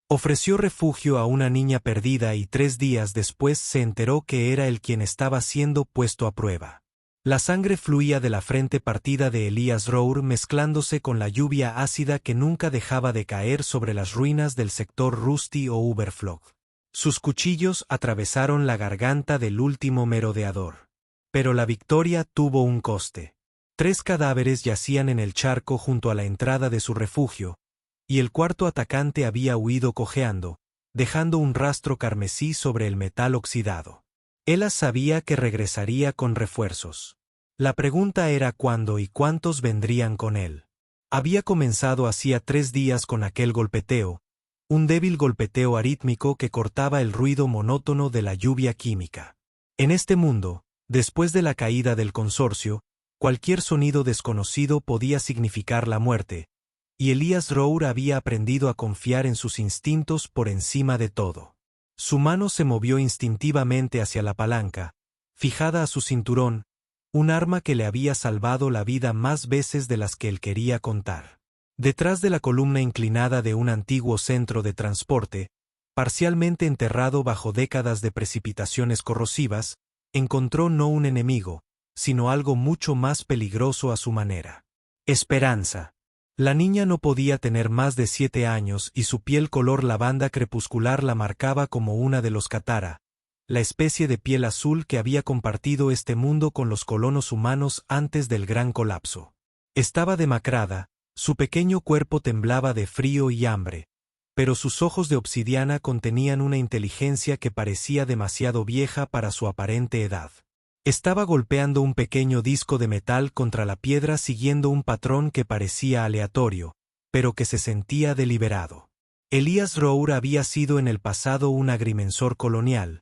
Ofreció refugio a una niña perdida y 3 días después se enteró que era él quien estaba siendo puesto a prueba. La sangre fluía de la frente partida de Elias Rour mezclándose con la lluvia ácida que nunca dejaba de caer sobre las ruinas del sector Rusty o Uberflog. Sus cuchillos atravesaron la garganta del último merodeador. Pero la victoria tuvo un coste. 3 cadáveres yacían en el charco junto a la entrada de su refugio, y el cuarto atacante había huido cojeando, dejando un rastro carmesí sobre el metal oxidado. Elas sabía que regresaría con refuerzos. La pregunta era cuándo y cuántos vendrían con él. Había comenzado hacía 3 días con aquel golpeteo, un débil golpeteo arítmico que cortaba el ruido monótono de la lluvia química. En este mundo, después de la caída del consorcio, cualquier sonido desconocido podía significar la muerte, y Elias Rour había aprendido a confiar en sus instintos por encima de todo. Su mano se movió instintivamente hacia la palanca, fijada a su cinturón, un arma que le había salvado la vida más veces de las que él quería contar. Detrás de la columna inclinada de un antiguo centro de transporte, parcialmente enterrado bajo décadas de precipitaciones corrosivas, encontró no un enemigo, sino algo mucho más peligroso a su manera. Esperanza. La niña no podía tener más de 7 años y su piel color lavanda crepuscular la marcaba como una de los Katara, la especie de piel azul que había compartido este mundo con los colonos humanos antes del gran colapso. Estaba demacrada, su pequeño cuerpo temblaba de frío y hambre, pero sus ojos de obsidiana contenían una inteligencia que parecía demasiado vieja para su aparente edad. Estaba golpeando un pequeño disco de metal contra la piedra siguiendo un patrón que parecía aleatorio, pero que se sentía deliberado. Elias Rour había sido en el pasado un agrimensor colonial,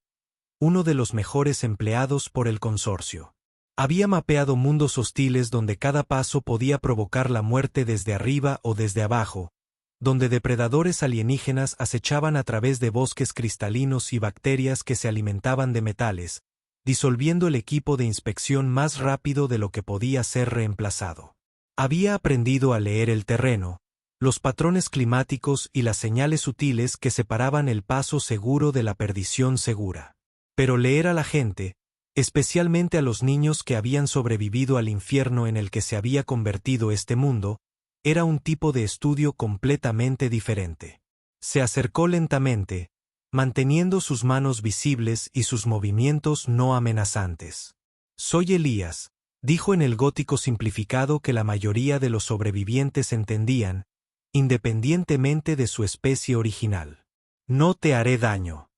uno de los mejores empleados por el consorcio. Había mapeado mundos hostiles donde cada paso podía provocar la muerte desde arriba o desde abajo, donde depredadores alienígenas acechaban a través de bosques cristalinos y bacterias que se alimentaban de metales, disolviendo el equipo de inspección más rápido de lo que podía ser reemplazado. Había aprendido a leer el terreno, los patrones climáticos y las señales sutiles que separaban el paso seguro de la perdición segura. Pero leer a la gente, especialmente a los niños que habían sobrevivido al infierno en el que se había convertido este mundo, era un tipo de estudio completamente diferente. Se acercó lentamente, manteniendo sus manos visibles y sus movimientos no amenazantes. «Soy Elías», dijo en el gótico simplificado que la mayoría de los sobrevivientes entendían, independientemente de su especie original. «No te haré daño».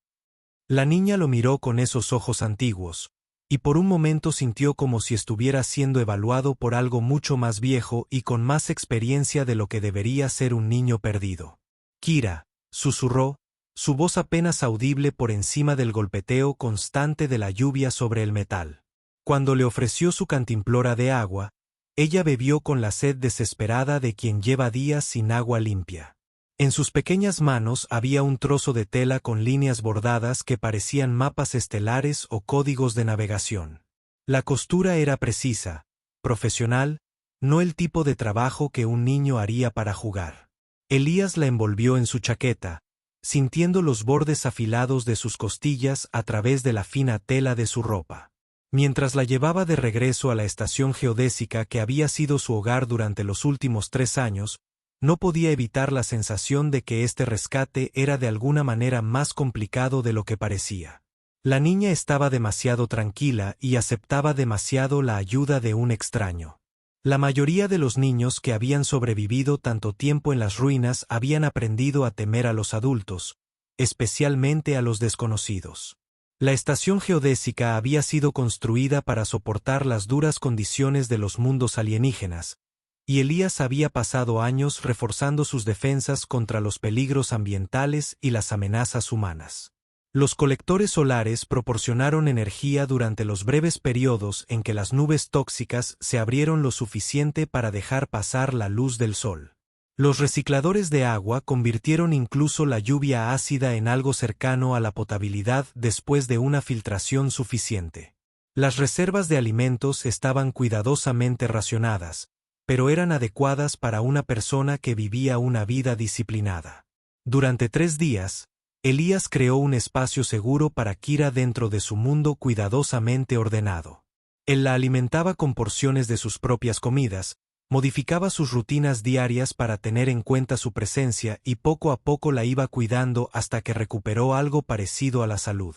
La niña lo miró con esos ojos antiguos, y por un momento sintió como si estuviera siendo evaluado por algo mucho más viejo y con más experiencia de lo que debería ser un niño perdido. «Kira», susurró, su voz apenas audible por encima del golpeteo constante de la lluvia sobre el metal. Cuando le ofreció su cantimplora de agua, ella bebió con la sed desesperada de quien lleva días sin agua limpia. En sus pequeñas manos había un trozo de tela con líneas bordadas que parecían mapas estelares o códigos de navegación. La costura era precisa, profesional, no el tipo de trabajo que un niño haría para jugar. Elías la envolvió en su chaqueta, sintiendo los bordes afilados de sus costillas a través de la fina tela de su ropa. Mientras la llevaba de regreso a la estación geodésica que había sido su hogar durante los últimos 3 años, no podía evitar la sensación de que este rescate era de alguna manera más complicado de lo que parecía. La niña estaba demasiado tranquila y aceptaba demasiado la ayuda de un extraño. La mayoría de los niños que habían sobrevivido tanto tiempo en las ruinas habían aprendido a temer a los adultos, especialmente a los desconocidos. La estación geodésica había sido construida para soportar las duras condiciones de los mundos alienígenas, y Elías había pasado años reforzando sus defensas contra los peligros ambientales y las amenazas humanas. Los colectores solares proporcionaron energía durante los breves periodos en que las nubes tóxicas se abrieron lo suficiente para dejar pasar la luz del sol. Los recicladores de agua convirtieron incluso la lluvia ácida en algo cercano a la potabilidad después de una filtración suficiente. Las reservas de alimentos estaban cuidadosamente racionadas, pero eran adecuadas para una persona que vivía una vida disciplinada. Durante 3 días, Elías creó un espacio seguro para Kira dentro de su mundo cuidadosamente ordenado. Él la alimentaba con porciones de sus propias comidas, modificaba sus rutinas diarias para tener en cuenta su presencia y poco a poco la iba cuidando hasta que recuperó algo parecido a la salud.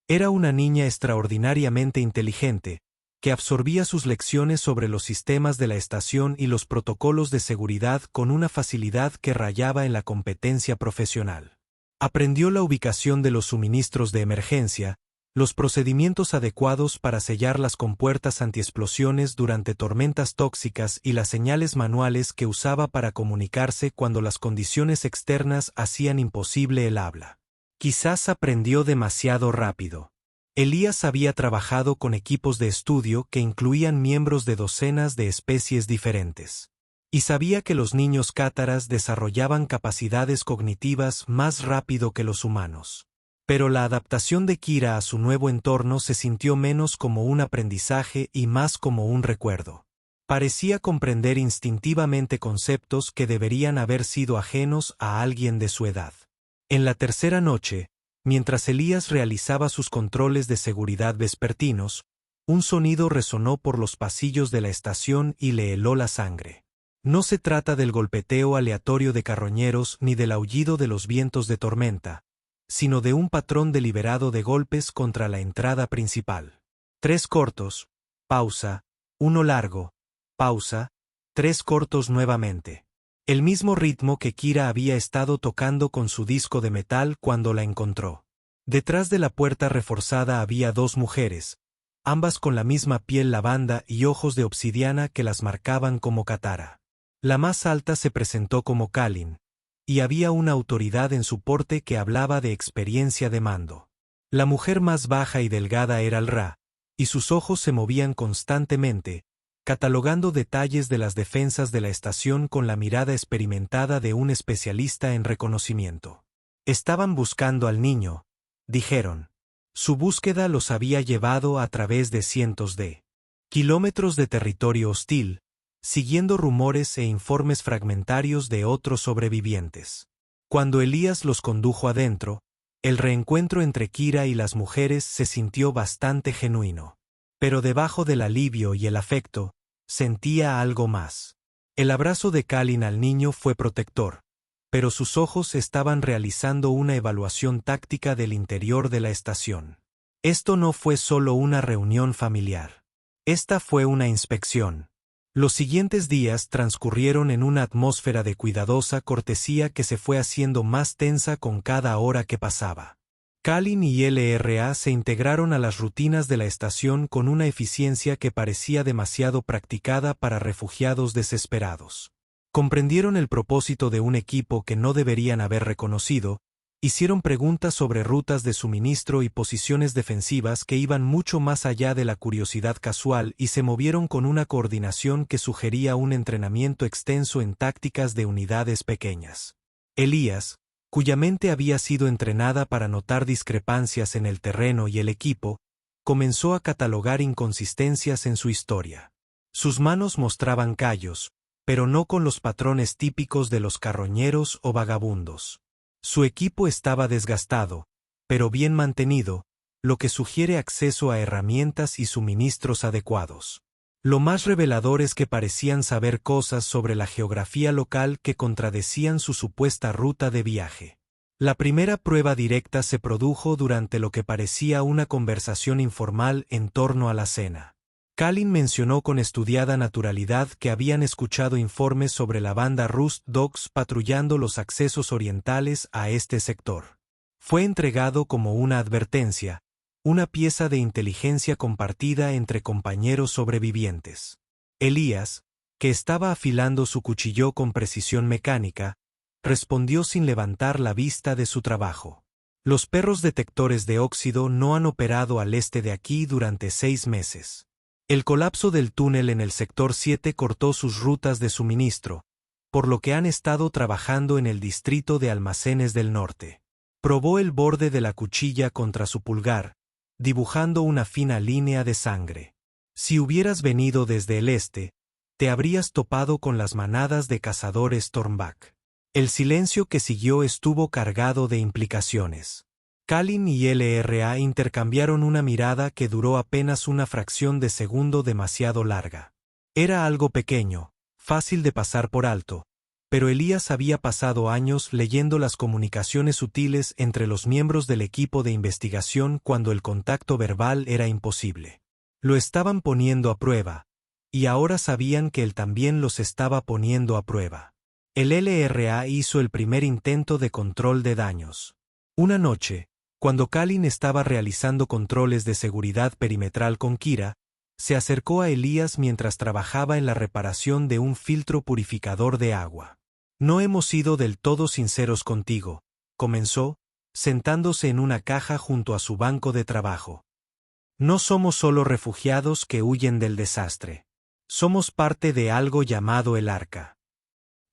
Era una niña extraordinariamente inteligente, que absorbía sus lecciones sobre los sistemas de la estación y los protocolos de seguridad con una facilidad que rayaba en la competencia profesional. Aprendió la ubicación de los suministros de emergencia, los procedimientos adecuados para sellar las compuertas antiexplosiones durante tormentas tóxicas y las señales manuales que usaba para comunicarse cuando las condiciones externas hacían imposible el habla. Quizás aprendió demasiado rápido. Elías había trabajado con equipos de estudio que incluían miembros de docenas de especies diferentes. Y sabía que los niños cátaras desarrollaban capacidades cognitivas más rápido que los humanos. Pero la adaptación de Kira a su nuevo entorno se sintió menos como un aprendizaje y más como un recuerdo. Parecía comprender instintivamente conceptos que deberían haber sido ajenos a alguien de su edad. En la tercera noche, mientras Elías realizaba sus controles de seguridad vespertinos, un sonido resonó por los pasillos de la estación y le heló la sangre. No se trata del golpeteo aleatorio de carroñeros ni del aullido de los vientos de tormenta, sino de un patrón deliberado de golpes contra la entrada principal. 3 cortos, pausa, 1 largo, pausa, 3 cortos nuevamente. El mismo ritmo que Kira había estado tocando con su disco de metal cuando la encontró. Detrás de la puerta reforzada había 2 mujeres, ambas con la misma piel lavanda y ojos de obsidiana que las marcaban como Katara. La más alta se presentó como Kalin, y había una autoridad en su porte que hablaba de experiencia de mando. La mujer más baja y delgada era Al-Ra, y sus ojos se movían constantemente, catalogando detalles de las defensas de la estación con la mirada experimentada de un especialista en reconocimiento. Estaban buscando al niño, dijeron. Su búsqueda los había llevado a través de cientos de kilómetros de territorio hostil, siguiendo rumores e informes fragmentarios de otros sobrevivientes. Cuando Elías los condujo adentro, el reencuentro entre Kira y las mujeres se sintió bastante genuino. Pero debajo del alivio y el afecto, sentía algo más. El abrazo de Kalin al niño fue protector, pero sus ojos estaban realizando una evaluación táctica del interior de la estación. Esto no fue solo una reunión familiar. Esta fue una inspección. Los siguientes días transcurrieron en una atmósfera de cuidadosa cortesía que se fue haciendo más tensa con cada hora que pasaba. Kalin y LRA se integraron a las rutinas de la estación con una eficiencia que parecía demasiado practicada para refugiados desesperados. Comprendieron el propósito de un equipo que no deberían haber reconocido, hicieron preguntas sobre rutas de suministro y posiciones defensivas que iban mucho más allá de la curiosidad casual y se movieron con una coordinación que sugería un entrenamiento extenso en tácticas de unidades pequeñas. Elías, cuya mente había sido entrenada para notar discrepancias en el terreno y el equipo, comenzó a catalogar inconsistencias en su historia. Sus manos mostraban callos, pero no con los patrones típicos de los carroñeros o vagabundos. Su equipo estaba desgastado, pero bien mantenido, lo que sugiere acceso a herramientas y suministros adecuados. Lo más revelador es que parecían saber cosas sobre la geografía local que contradecían su supuesta ruta de viaje. La primera prueba directa se produjo durante lo que parecía una conversación informal en torno a la cena. Kalin mencionó con estudiada naturalidad que habían escuchado informes sobre la banda Rust Dogs patrullando los accesos orientales a este sector. Fue entregado como una advertencia, una pieza de inteligencia compartida entre compañeros sobrevivientes. Elías, que estaba afilando su cuchillo con precisión mecánica, respondió sin levantar la vista de su trabajo. Los perros detectores de óxido no han operado al este de aquí durante 6 meses. El colapso del túnel en el sector 7 cortó sus rutas de suministro, por lo que han estado trabajando en el distrito de almacenes del norte. Probó el borde de la cuchilla contra su pulgar, dibujando una fina línea de sangre. Si hubieras venido desde el este, te habrías topado con las manadas de cazadores Thornback. El silencio que siguió estuvo cargado de implicaciones. Kalin y LRA intercambiaron una mirada que duró apenas una fracción de segundo demasiado larga. Era algo pequeño, fácil de pasar por alto, pero Elías había pasado años leyendo las comunicaciones sutiles entre los miembros del equipo de investigación cuando el contacto verbal era imposible. Lo estaban poniendo a prueba, y ahora sabían que él también los estaba poniendo a prueba. El LRA hizo el primer intento de control de daños. Una noche, cuando Kalin estaba realizando controles de seguridad perimetral con Kira, se acercó a Elías mientras trabajaba en la reparación de un filtro purificador de agua. No hemos sido del todo sinceros contigo, comenzó, sentándose en una caja junto a su banco de trabajo. No somos solo refugiados que huyen del desastre. Somos parte de algo llamado el Arca.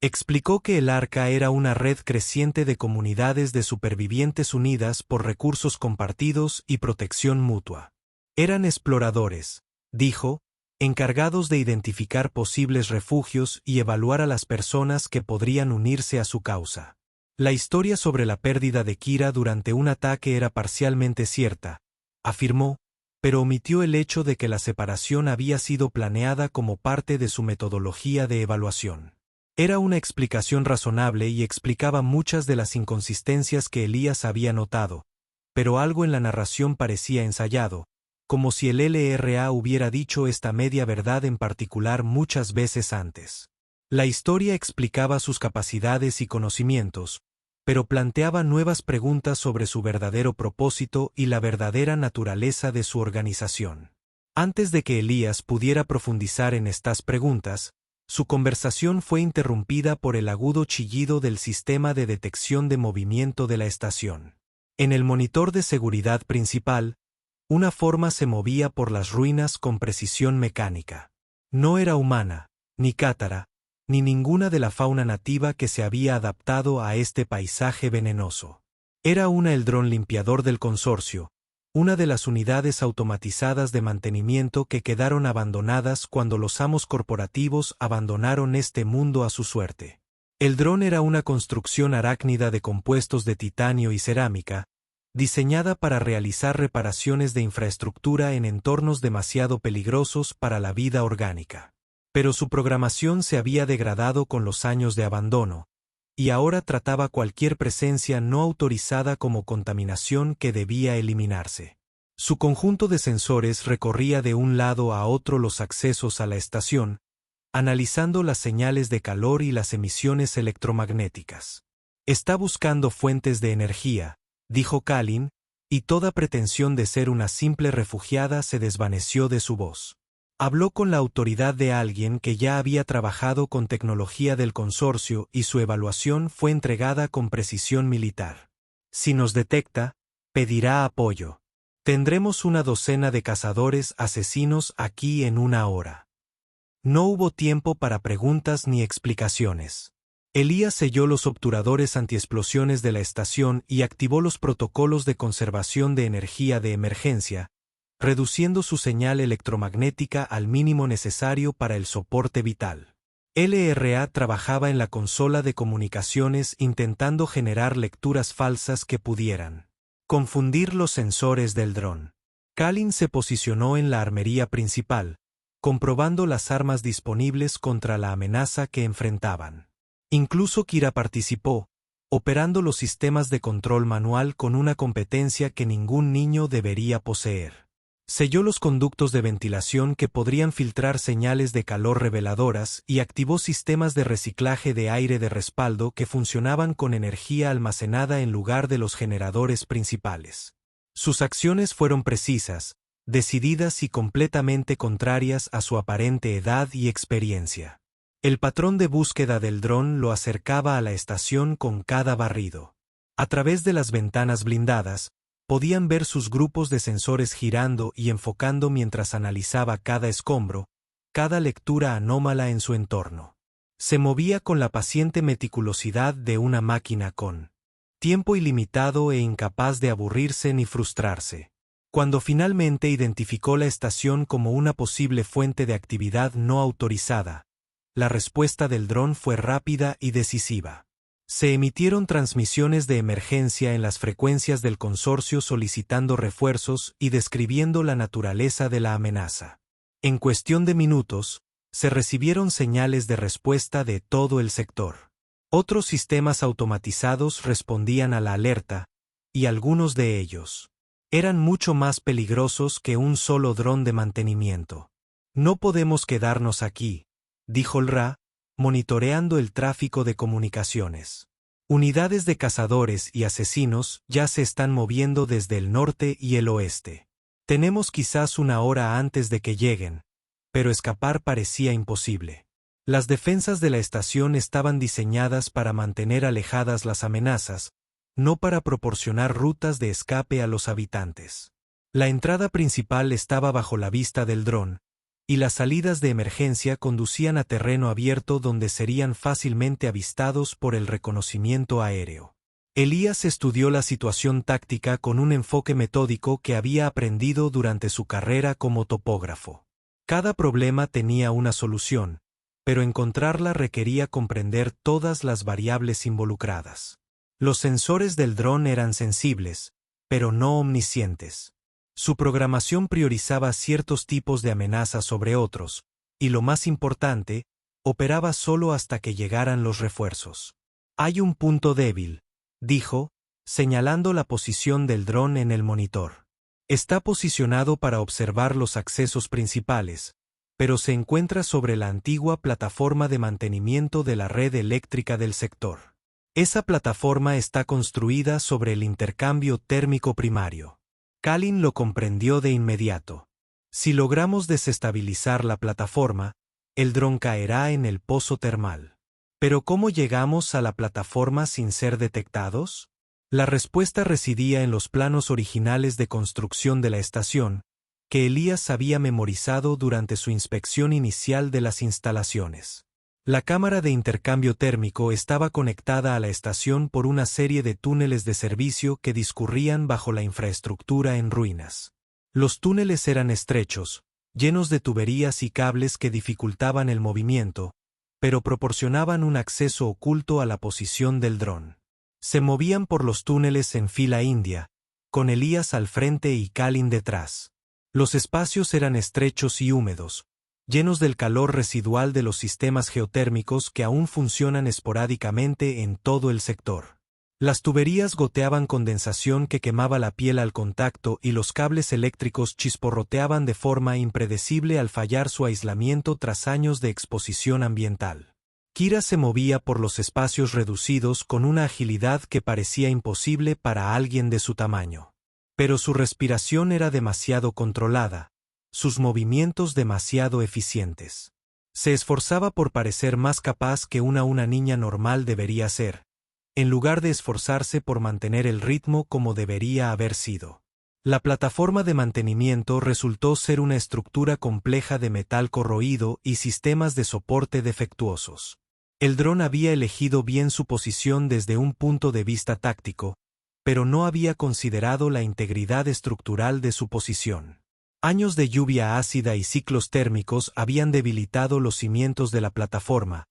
Explicó que el Arca era una red creciente de comunidades de supervivientes unidas por recursos compartidos y protección mutua. Eran exploradores, dijo, encargados de identificar posibles refugios y evaluar a las personas que podrían unirse a su causa. La historia sobre la pérdida de Kira durante un ataque era parcialmente cierta, afirmó, pero omitió el hecho de que la separación había sido planeada como parte de su metodología de evaluación. Era una explicación razonable y explicaba muchas de las inconsistencias que Elías había notado, pero algo en la narración parecía ensayado, como si el LRA hubiera dicho esta media verdad en particular muchas veces antes. La historia explicaba sus capacidades y conocimientos, pero planteaba nuevas preguntas sobre su verdadero propósito y la verdadera naturaleza de su organización. Antes de que Elías pudiera profundizar en estas preguntas, su conversación fue interrumpida por el agudo chillido del sistema de detección de movimiento de la estación. En el monitor de seguridad principal, una forma se movía por las ruinas con precisión mecánica. No era humana, ni cátara, ni ninguna de la fauna nativa que se había adaptado a este paisaje venenoso. Era una Eldron limpiador del consorcio, una de las unidades automatizadas de mantenimiento que quedaron abandonadas cuando los amos corporativos abandonaron este mundo a su suerte. El dron era una construcción arácnida de compuestos de titanio y cerámica, diseñada para realizar reparaciones de infraestructura en entornos demasiado peligrosos para la vida orgánica. Pero su programación se había degradado con los años de abandono, y ahora trataba cualquier presencia no autorizada como contaminación que debía eliminarse. Su conjunto de sensores recorría de un lado a otro los accesos a la estación, analizando las señales de calor y las emisiones electromagnéticas. Está buscando fuentes de energía, dijo Kalin, y toda pretensión de ser una simple refugiada se desvaneció de su voz. Habló con la autoridad de alguien que ya había trabajado con tecnología del consorcio y su evaluación fue entregada con precisión militar. Si nos detecta, pedirá apoyo. Tendremos una docena de cazadores asesinos aquí en una hora. No hubo tiempo para preguntas ni explicaciones. Elías selló los obturadores antiexplosiones de la estación y activó los protocolos de conservación de energía de emergencia, reduciendo su señal electromagnética al mínimo necesario para el soporte vital. LRA trabajaba en la consola de comunicaciones intentando generar lecturas falsas que pudieran confundir los sensores del dron. Kalin se posicionó en la armería principal, comprobando las armas disponibles contra la amenaza que enfrentaban. Incluso Kira participó, operando los sistemas de control manual con una competencia que ningún niño debería poseer. Selló los conductos de ventilación que podrían filtrar señales de calor reveladoras y activó sistemas de reciclaje de aire de respaldo que funcionaban con energía almacenada en lugar de los generadores principales. Sus acciones fueron precisas, decididas y completamente contrarias a su aparente edad y experiencia. El patrón de búsqueda del dron lo acercaba a la estación con cada barrido. A través de las ventanas blindadas, podían ver sus grupos de sensores girando y enfocando mientras analizaba cada escombro, cada lectura anómala en su entorno. Se movía con la paciente meticulosidad de una máquina con tiempo ilimitado e incapaz de aburrirse ni frustrarse. Cuando finalmente identificó la estación como una posible fuente de actividad no autorizada, la respuesta del dron fue rápida y decisiva. Se emitieron transmisiones de emergencia en las frecuencias del consorcio solicitando refuerzos y describiendo la naturaleza de la amenaza. En cuestión de minutos, se recibieron señales de respuesta de todo el sector. Otros sistemas automatizados respondían a la alerta, y algunos de ellos eran mucho más peligrosos que un solo dron de mantenimiento. No podemos quedarnos aquí, dijo el Ra, monitoreando el tráfico de comunicaciones. Unidades de cazadores y asesinos ya se están moviendo desde el norte y el oeste. Tenemos quizás una hora antes de que lleguen, pero escapar parecía imposible. Las defensas de la estación estaban diseñadas para mantener alejadas las amenazas, no para proporcionar rutas de escape a los habitantes. La entrada principal estaba bajo la vista del dron, y las salidas de emergencia conducían a terreno abierto donde serían fácilmente avistados por el reconocimiento aéreo. Elías estudió la situación táctica con un enfoque metódico que había aprendido durante su carrera como topógrafo. Cada problema tenía una solución, pero encontrarla requería comprender todas las variables involucradas. Los sensores del dron eran sensibles, pero no omniscientes. Su programación priorizaba ciertos tipos de amenazas sobre otros, y lo más importante, operaba solo hasta que llegaran los refuerzos. Hay un punto débil, dijo, señalando la posición del dron en el monitor. Está posicionado para observar los accesos principales, pero se encuentra sobre la antigua plataforma de mantenimiento de la red eléctrica del sector. Esa plataforma está construida sobre el intercambio térmico primario. Kalin lo comprendió de inmediato. Si logramos desestabilizar la plataforma, el dron caerá en el pozo termal. ¿Pero cómo llegamos a la plataforma sin ser detectados? La respuesta residía en los planos originales de construcción de la estación, que Elías había memorizado durante su inspección inicial de las instalaciones. La cámara de intercambio térmico estaba conectada a la estación por una serie de túneles de servicio que discurrían bajo la infraestructura en ruinas. Los túneles eran estrechos, llenos de tuberías y cables que dificultaban el movimiento, pero proporcionaban un acceso oculto a la posición del dron. Se movían por los túneles en fila india, con Elías al frente y Kalin detrás. Los espacios eran estrechos y húmedos, llenos del calor residual de los sistemas geotérmicos que aún funcionan esporádicamente en todo el sector. Las tuberías goteaban condensación que quemaba la piel al contacto y los cables eléctricos chisporroteaban de forma impredecible al fallar su aislamiento tras años de exposición ambiental. Kira se movía por los espacios reducidos con una agilidad que parecía imposible para alguien de su tamaño. Pero su respiración era demasiado controlada, sus movimientos demasiado eficientes. Se esforzaba por parecer más capaz que una niña normal debería ser, en lugar de esforzarse por mantener el ritmo como debería haber sido. La plataforma de mantenimiento resultó ser una estructura compleja de metal corroído y sistemas de soporte defectuosos. El dron había elegido bien su posición desde un punto de vista táctico, pero no había considerado la integridad estructural de su posición. Años de lluvia ácida y ciclos térmicos habían debilitado los cimientos de la plataforma,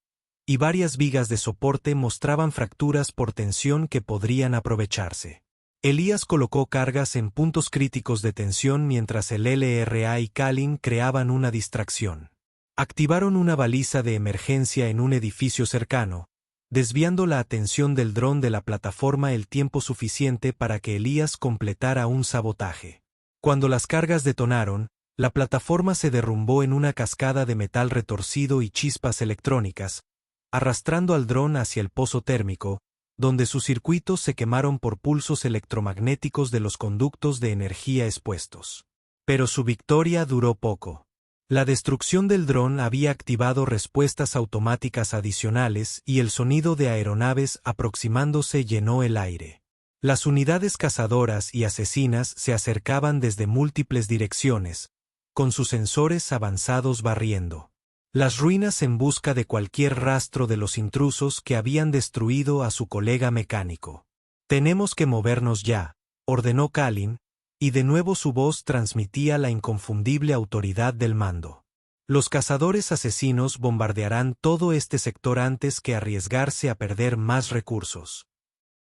y varias vigas de soporte mostraban fracturas por tensión que podrían aprovecharse. Elías colocó cargas en puntos críticos de tensión mientras el LRA y Kalin creaban una distracción. Activaron una baliza de emergencia en un edificio cercano, desviando la atención del dron de la plataforma el tiempo suficiente para que Elías completara un sabotaje. Cuando las cargas detonaron, la plataforma se derrumbó en una cascada de metal retorcido y chispas electrónicas, arrastrando al dron hacia el pozo térmico, donde sus circuitos se quemaron por pulsos electromagnéticos de los conductos de energía expuestos. Pero su victoria duró poco. La destrucción del dron había activado respuestas automáticas adicionales y el sonido de aeronaves aproximándose llenó el aire. Las unidades cazadoras y asesinas se acercaban desde múltiples direcciones, con sus sensores avanzados barriendo las ruinas en busca de cualquier rastro de los intrusos que habían destruido a su colega mecánico. «Tenemos que movernos ya», ordenó Kalin, y de nuevo su voz transmitía la inconfundible autoridad del mando. Los cazadores asesinos bombardearán todo este sector antes que arriesgarse a perder más recursos.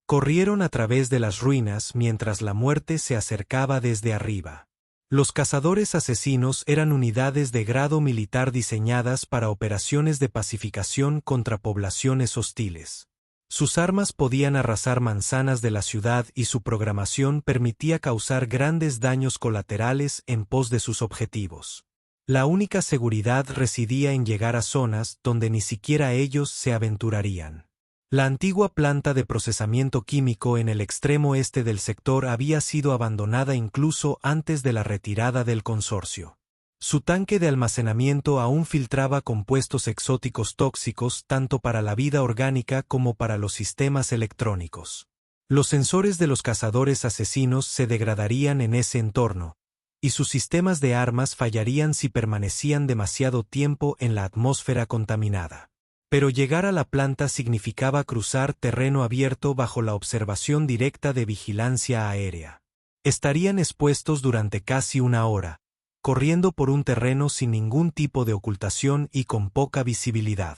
Corrieron a través de las ruinas mientras la muerte se acercaba desde arriba. Los cazadores asesinos eran unidades de grado militar diseñadas para operaciones de pacificación contra poblaciones hostiles. Sus armas podían arrasar manzanas de la ciudad y su programación permitía causar grandes daños colaterales en pos de sus objetivos. La única seguridad residía en llegar a zonas donde ni siquiera ellos se aventurarían. La antigua planta de procesamiento químico en el extremo este del sector había sido abandonada incluso antes de la retirada del consorcio. Su tanque de almacenamiento aún filtraba compuestos exóticos tóxicos tanto para la vida orgánica como para los sistemas electrónicos. Los sensores de los cazadores asesinos se degradarían en ese entorno, y sus sistemas de armas fallarían si permanecían demasiado tiempo en la atmósfera contaminada. Pero llegar a la planta significaba cruzar terreno abierto bajo la observación directa de vigilancia aérea. Estarían expuestos durante casi una hora, corriendo por un terreno sin ningún tipo de ocultación y con poca visibilidad.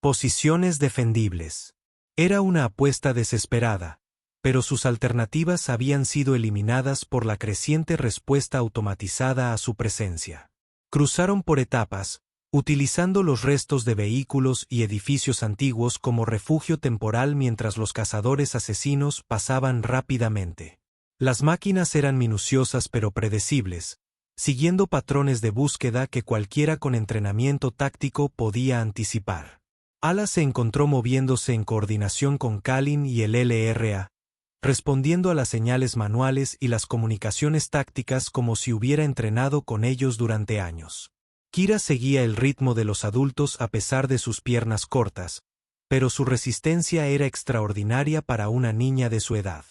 Posiciones defendibles. Era una apuesta desesperada, pero sus alternativas habían sido eliminadas por la creciente respuesta automatizada a su presencia. Cruzaron por etapas, utilizando los restos de vehículos y edificios antiguos como refugio temporal mientras los cazadores asesinos pasaban rápidamente. Las máquinas eran minuciosas pero predecibles, siguiendo patrones de búsqueda que cualquiera con entrenamiento táctico podía anticipar. Ala se encontró moviéndose en coordinación con Kalin y el LRA, respondiendo a las señales manuales y las comunicaciones tácticas como si hubiera entrenado con ellos durante años. Kira seguía el ritmo de los adultos a pesar de sus piernas cortas, pero su resistencia era extraordinaria para una niña de su edad.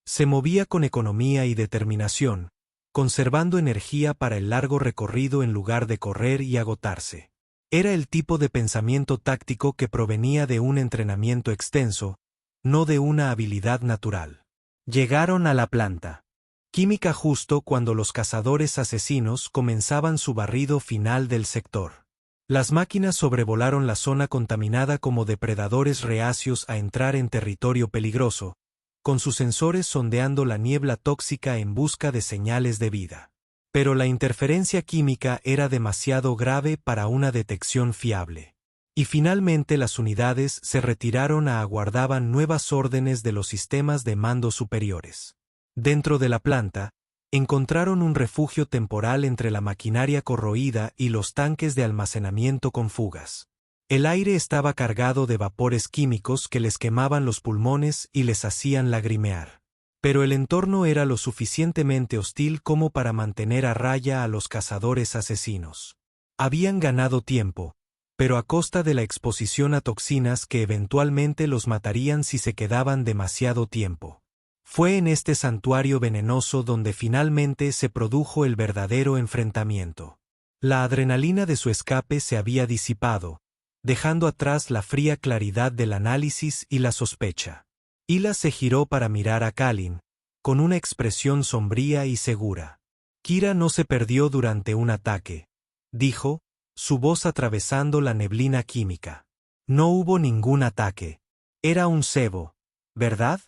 Se movía con economía y determinación, conservando energía para el largo recorrido en lugar de correr y agotarse. Era el tipo de pensamiento táctico que provenía de un entrenamiento extenso, no de una habilidad natural. Llegaron a la planta química justo cuando los cazadores asesinos comenzaban su barrido final del sector. Las máquinas sobrevolaron la zona contaminada como depredadores reacios a entrar en territorio peligroso, con sus sensores sondeando la niebla tóxica en busca de señales de vida. Pero la interferencia química era demasiado grave para una detección fiable. Y finalmente las unidades se retiraron a aguardaban nuevas órdenes de los sistemas de mando superiores. Dentro de la planta, encontraron un refugio temporal entre la maquinaria corroída y los tanques de almacenamiento con fugas. El aire estaba cargado de vapores químicos que les quemaban los pulmones y les hacían lagrimear. Pero el entorno era lo suficientemente hostil como para mantener a raya a los cazadores asesinos. Habían ganado tiempo, pero a costa de la exposición a toxinas que eventualmente los matarían si se quedaban demasiado tiempo. Fue en este santuario venenoso donde finalmente se produjo el verdadero enfrentamiento. La adrenalina de su escape se había disipado, dejando atrás la fría claridad del análisis y la sospecha. Hila se giró para mirar a Kalin, con una expresión sombría y segura. Kira no se perdió durante un ataque, dijo, su voz atravesando la neblina química. No hubo ningún ataque. Era un cebo, ¿verdad?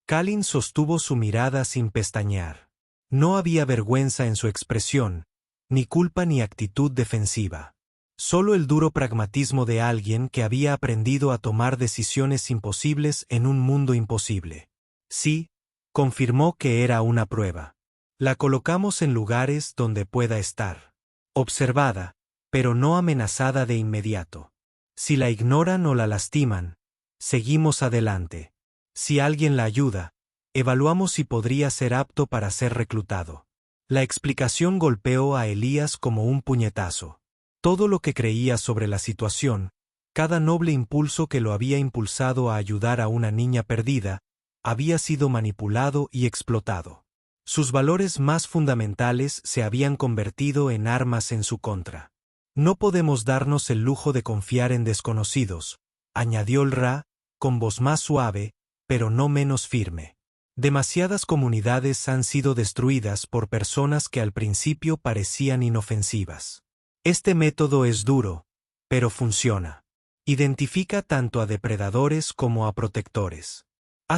Kalin sostuvo su mirada sin pestañear. No había vergüenza en su expresión, ni culpa ni actitud defensiva. Solo el duro pragmatismo de alguien que había aprendido a tomar decisiones imposibles en un mundo imposible. Sí, confirmó que era una prueba. La colocamos en lugares donde pueda estar observada, pero no amenazada de inmediato. Si la ignoran o la lastiman, seguimos adelante. Si alguien la ayuda, evaluamos si podría ser apto para ser reclutado. La explicación golpeó a Elías como un puñetazo. Todo lo que creía sobre la situación, cada noble impulso que lo había impulsado a ayudar a una niña perdida, había sido manipulado y explotado. Sus valores más fundamentales se habían convertido en armas en su contra. No podemos darnos el lujo de confiar en desconocidos, añadió el Ra, con voz más suave, pero no menos firme. Demasiadas comunidades han sido destruidas por personas que al principio parecían inofensivas. Este método es duro, pero funciona. Identifica tanto a depredadores como a protectores.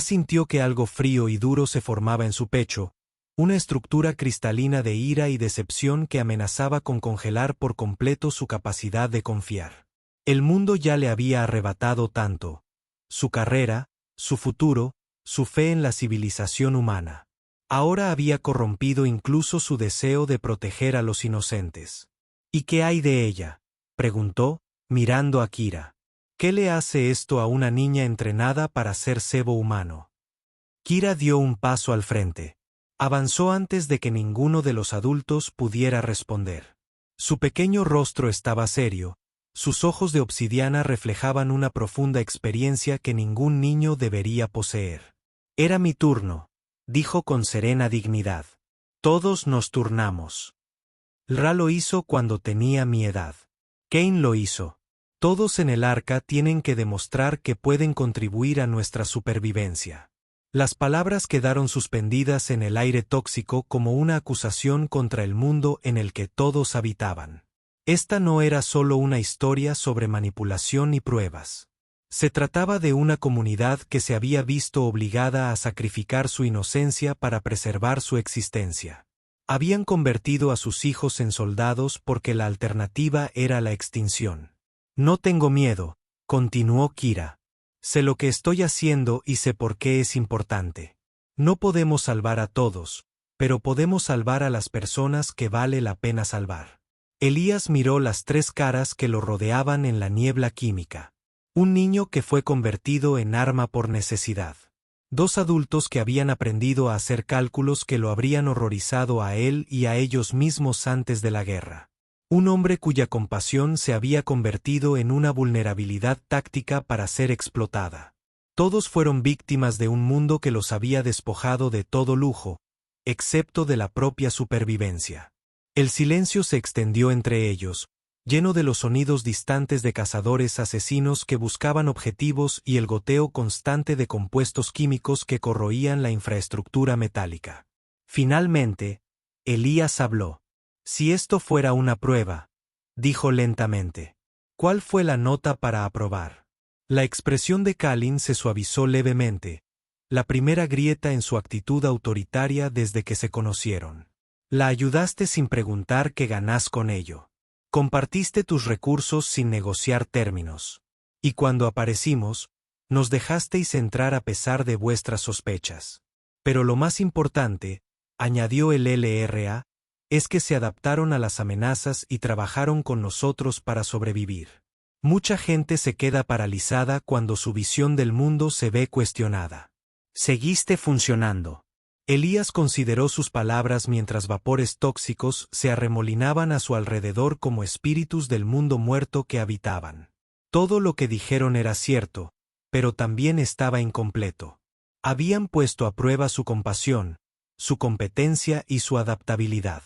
Sintió que algo frío y duro se formaba en su pecho, una estructura cristalina de ira y decepción que amenazaba con congelar por completo su capacidad de confiar. El mundo ya le había arrebatado tanto: su carrera, su futuro, su fe en la civilización humana. Ahora había corrompido incluso su deseo de proteger a los inocentes. ¿Y qué hay de ella?, preguntó, mirando a Kira. ¿Qué le hace esto a una niña entrenada para ser cebo humano? Kira dio un paso al frente. Avanzó antes de que ninguno de los adultos pudiera responder. Su pequeño rostro estaba serio, sus ojos de obsidiana reflejaban una profunda experiencia que ningún niño debería poseer. Era mi turno, dijo con serena dignidad. Todos nos turnamos. Ra lo hizo cuando tenía mi edad. Kane lo hizo. Todos en el arca tienen que demostrar que pueden contribuir a nuestra supervivencia. Las palabras quedaron suspendidas en el aire tóxico como una acusación contra el mundo en el que todos habitaban. Esta no era solo una historia sobre manipulación y pruebas. Se trataba de una comunidad que se había visto obligada a sacrificar su inocencia para preservar su existencia. Habían convertido a sus hijos en soldados porque la alternativa era la extinción. No tengo miedo, continuó Kira. Sé lo que estoy haciendo y sé por qué es importante. No podemos salvar a todos, pero podemos salvar a las personas que vale la pena salvar. Elías miró las tres caras que lo rodeaban en la niebla química. Un niño que fue convertido en arma por necesidad. Dos adultos que habían aprendido a hacer cálculos que lo habrían horrorizado a él y a ellos mismos antes de la guerra. Un hombre cuya compasión se había convertido en una vulnerabilidad táctica para ser explotada. Todos fueron víctimas de un mundo que los había despojado de todo lujo, excepto de la propia supervivencia. El silencio se extendió entre ellos, lleno de los sonidos distantes de cazadores asesinos que buscaban objetivos y el goteo constante de compuestos químicos que corroían la infraestructura metálica. Finalmente, Elías habló. Si esto fuera una prueba, dijo lentamente, ¿cuál fue la nota para aprobar? La expresión de Kalin se suavizó levemente, la primera grieta en su actitud autoritaria desde que se conocieron. La ayudaste sin preguntar qué ganás con ello. Compartiste tus recursos sin negociar términos. Y cuando aparecimos, nos dejasteis entrar a pesar de vuestras sospechas. Pero lo más importante, añadió el LRA, es que se adaptaron a las amenazas y trabajaron con nosotros para sobrevivir. Mucha gente se queda paralizada cuando su visión del mundo se ve cuestionada. Seguiste funcionando. Elías consideró sus palabras mientras vapores tóxicos se arremolinaban a su alrededor como espíritus del mundo muerto que habitaban. Todo lo que dijeron era cierto, pero también estaba incompleto. Habían puesto a prueba su compasión, su competencia y su adaptabilidad.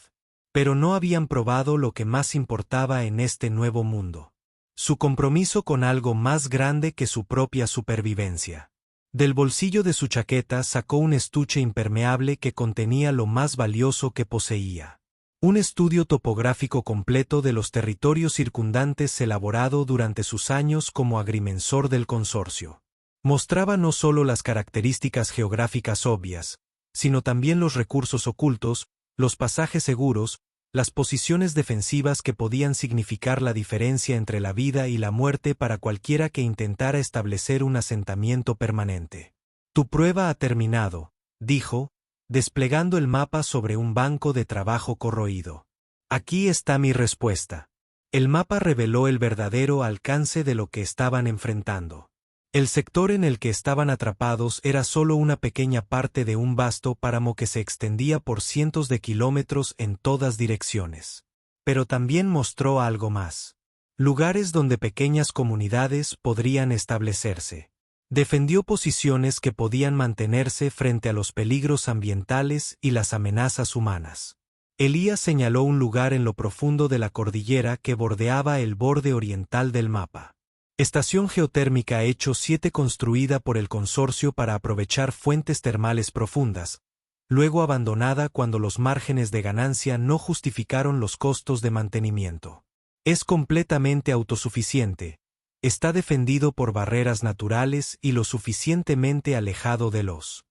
Pero no habían probado lo que más importaba en este nuevo mundo. Su compromiso con algo más grande que su propia supervivencia. Del bolsillo de su chaqueta sacó un estuche impermeable que contenía lo más valioso que poseía. Un estudio topográfico completo de los territorios circundantes elaborado durante sus años como agrimensor del consorcio. Mostraba no solo las características geográficas obvias, sino también los recursos ocultos, los pasajes seguros, las posiciones defensivas que podían significar la diferencia entre la vida y la muerte para cualquiera que intentara establecer un asentamiento permanente. Tu prueba ha terminado, dijo, desplegando el mapa sobre un banco de trabajo corroído. Aquí está mi respuesta. El mapa reveló el verdadero alcance de lo que estaban enfrentando. El sector en el que estaban atrapados era solo una pequeña parte de un vasto páramo que se extendía por cientos de kilómetros en todas direcciones. Pero también mostró algo más. Lugares donde pequeñas comunidades podrían establecerse. Defendió posiciones que podían mantenerse frente a los peligros ambientales y las amenazas humanas. Elías señaló un lugar en lo profundo de la cordillera que bordeaba el borde oriental del mapa. Estación geotérmica Hecho 7 construida por el consorcio para aprovechar fuentes termales profundas, luego abandonada cuando los márgenes de ganancia no justificaron los costos de mantenimiento. Es completamente autosuficiente. Está defendido por barreras naturales y lo suficientemente alejado de los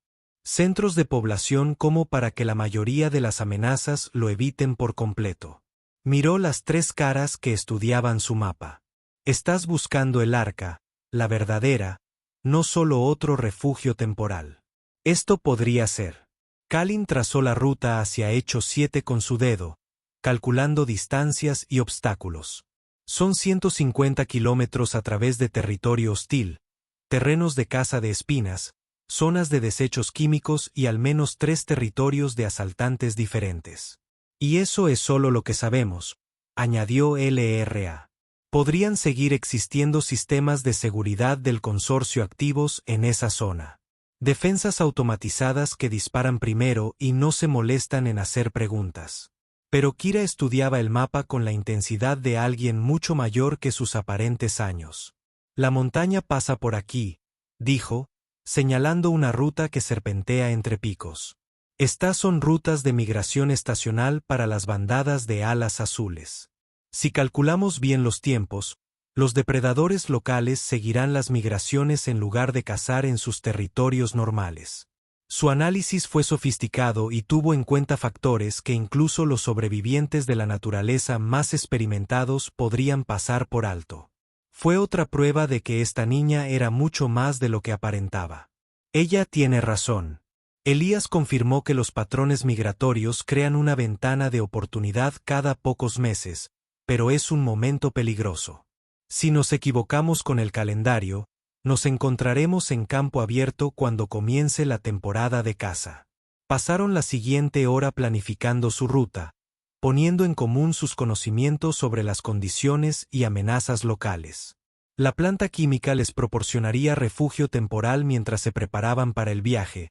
centros de población como para que la mayoría de las amenazas lo eviten por completo. Miró las tres caras que estudiaban su mapa. Estás buscando el arca, la verdadera, no solo otro refugio temporal. Esto podría ser. Kalin trazó la ruta hacia Hechos 7 con su dedo, calculando distancias y obstáculos. Son 150 kilómetros a través de territorio hostil, terrenos de caza de espinas, zonas de desechos químicos y al menos 3 territorios de asaltantes diferentes. Y eso es solo lo que sabemos, añadió LRA. Podrían seguir existiendo sistemas de seguridad del consorcio activos en esa zona. Defensas automatizadas que disparan primero y no se molestan en hacer preguntas. Pero Kira estudiaba el mapa con la intensidad de alguien mucho mayor que sus aparentes años. La montaña pasa por aquí, dijo, señalando una ruta que serpentea entre picos. Estas son rutas de migración estacional para las bandadas de alas azules. Si calculamos bien los tiempos, los depredadores locales seguirán las migraciones en lugar de cazar en sus territorios normales. Su análisis fue sofisticado y tuvo en cuenta factores que incluso los sobrevivientes de la naturaleza más experimentados podrían pasar por alto. Fue otra prueba de que esta niña era mucho más de lo que aparentaba. Ella tiene razón. Elías confirmó que los patrones migratorios crean una ventana de oportunidad cada pocos meses, pero es un momento peligroso. Si nos equivocamos con el calendario, nos encontraremos en campo abierto cuando comience la temporada de caza. Pasaron la siguiente hora planificando su ruta, poniendo en común sus conocimientos sobre las condiciones y amenazas locales. La planta química les proporcionaría refugio temporal mientras se preparaban para el viaje,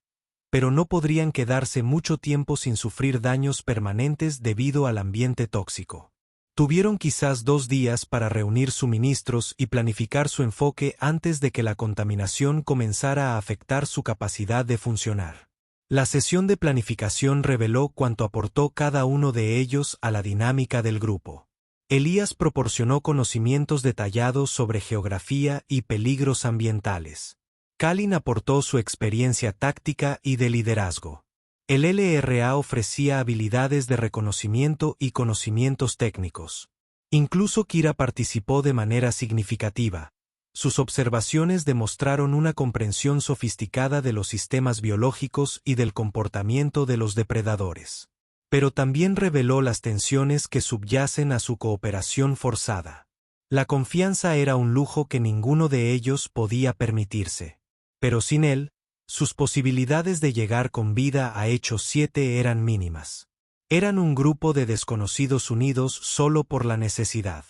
pero no podrían quedarse mucho tiempo sin sufrir daños permanentes debido al ambiente tóxico. Tuvieron quizás 2 días para reunir suministros y planificar su enfoque antes de que la contaminación comenzara a afectar su capacidad de funcionar. La sesión de planificación reveló cuánto aportó cada uno de ellos a la dinámica del grupo. Elías proporcionó conocimientos detallados sobre geografía y peligros ambientales. Kalin aportó su experiencia táctica y de liderazgo. El LRA ofrecía habilidades de reconocimiento y conocimientos técnicos. Incluso Kira participó de manera significativa. Sus observaciones demostraron una comprensión sofisticada de los sistemas biológicos y del comportamiento de los depredadores. Pero también reveló las tensiones que subyacen a su cooperación forzada. La confianza era un lujo que ninguno de ellos podía permitirse. Pero sin él, sus posibilidades de llegar con vida a Hechos 7 eran mínimas. Eran un grupo de desconocidos unidos solo por la necesidad.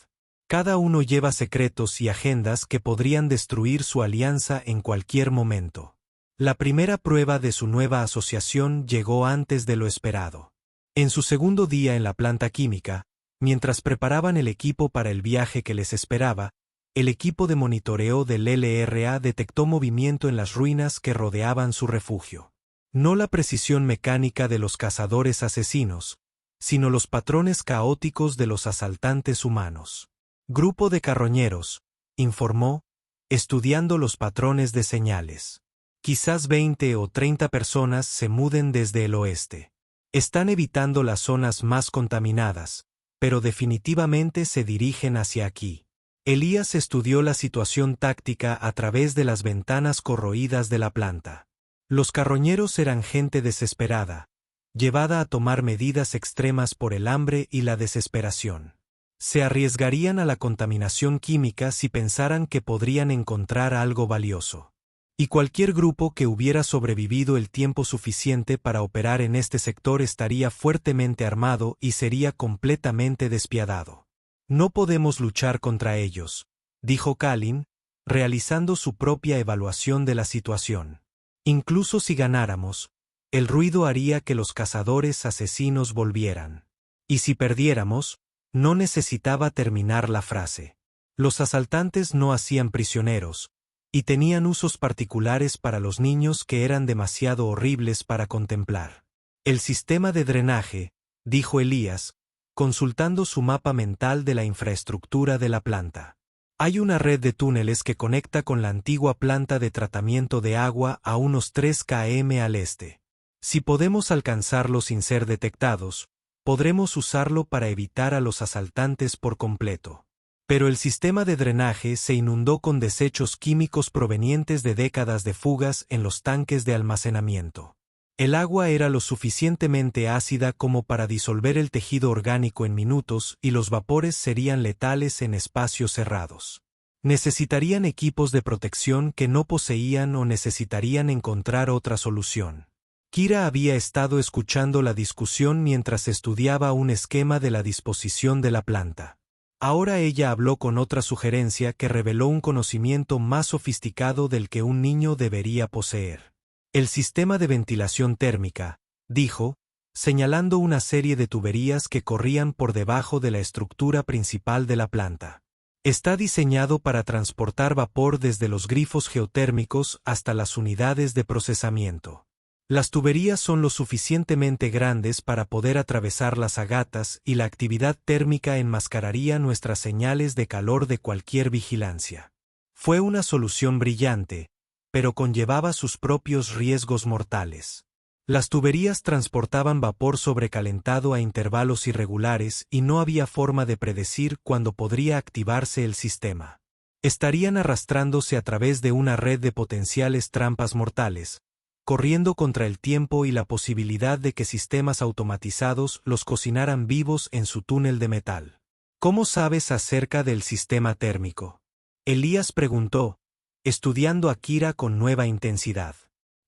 Cada uno lleva secretos y agendas que podrían destruir su alianza en cualquier momento. La primera prueba de su nueva asociación llegó antes de lo esperado. En su segundo día en la planta química, mientras preparaban el equipo para el viaje que les esperaba, el equipo de monitoreo del LRA detectó movimiento en las ruinas que rodeaban su refugio. No la precisión mecánica de los cazadores asesinos, sino los patrones caóticos de los asaltantes humanos. Grupo de carroñeros, informó, estudiando los patrones de señales. Quizás 20 o 30 personas se muden desde el oeste. Están evitando las zonas más contaminadas, pero definitivamente se dirigen hacia aquí. Elías estudió la situación táctica a través de las ventanas corroídas de la planta. Los carroñeros eran gente desesperada, llevada a tomar medidas extremas por el hambre y la desesperación. Se arriesgarían a la contaminación química si pensaran que podrían encontrar algo valioso. Y cualquier grupo que hubiera sobrevivido el tiempo suficiente para operar en este sector estaría fuertemente armado y sería completamente despiadado. No podemos luchar contra ellos, dijo Kalin, realizando su propia evaluación de la situación. Incluso si ganáramos, el ruido haría que los cazadores asesinos volvieran. Y si perdiéramos, no necesitaba terminar la frase. Los asaltantes no hacían prisioneros, y tenían usos particulares para los niños que eran demasiado horribles para contemplar. El sistema de drenaje, dijo Elías, consultando su mapa mental de la infraestructura de la planta. Hay una red de túneles que conecta con la antigua planta de tratamiento de agua a unos 3 km al este. Si podemos alcanzarlo sin ser detectados, podremos usarlo para evitar a los asaltantes por completo. Pero el sistema de drenaje se inundó con desechos químicos provenientes de décadas de fugas en los tanques de almacenamiento. El agua era lo suficientemente ácida como para disolver el tejido orgánico en minutos y los vapores serían letales en espacios cerrados. Necesitarían equipos de protección que no poseían o necesitarían encontrar otra solución. Kira había estado escuchando la discusión mientras estudiaba un esquema de la disposición de la planta. Ahora ella habló con otra sugerencia que reveló un conocimiento más sofisticado del que un niño debería poseer. El sistema de ventilación térmica, dijo, señalando una serie de tuberías que corrían por debajo de la estructura principal de la planta. Está diseñado para transportar vapor desde los grifos geotérmicos hasta las unidades de procesamiento. Las tuberías son lo suficientemente grandes para poder atravesar las agatas y la actividad térmica enmascararía nuestras señales de calor de cualquier vigilancia. Fue una solución brillante, pero conllevaba sus propios riesgos mortales. Las tuberías transportaban vapor sobrecalentado a intervalos irregulares y no había forma de predecir cuándo podría activarse el sistema. Estarían arrastrándose a través de una red de potenciales trampas mortales, corriendo contra el tiempo y la posibilidad de que sistemas automatizados los cocinaran vivos en su túnel de metal. ¿Cómo sabes acerca del sistema térmico?, Elías preguntó, estudiando a Kira con nueva intensidad.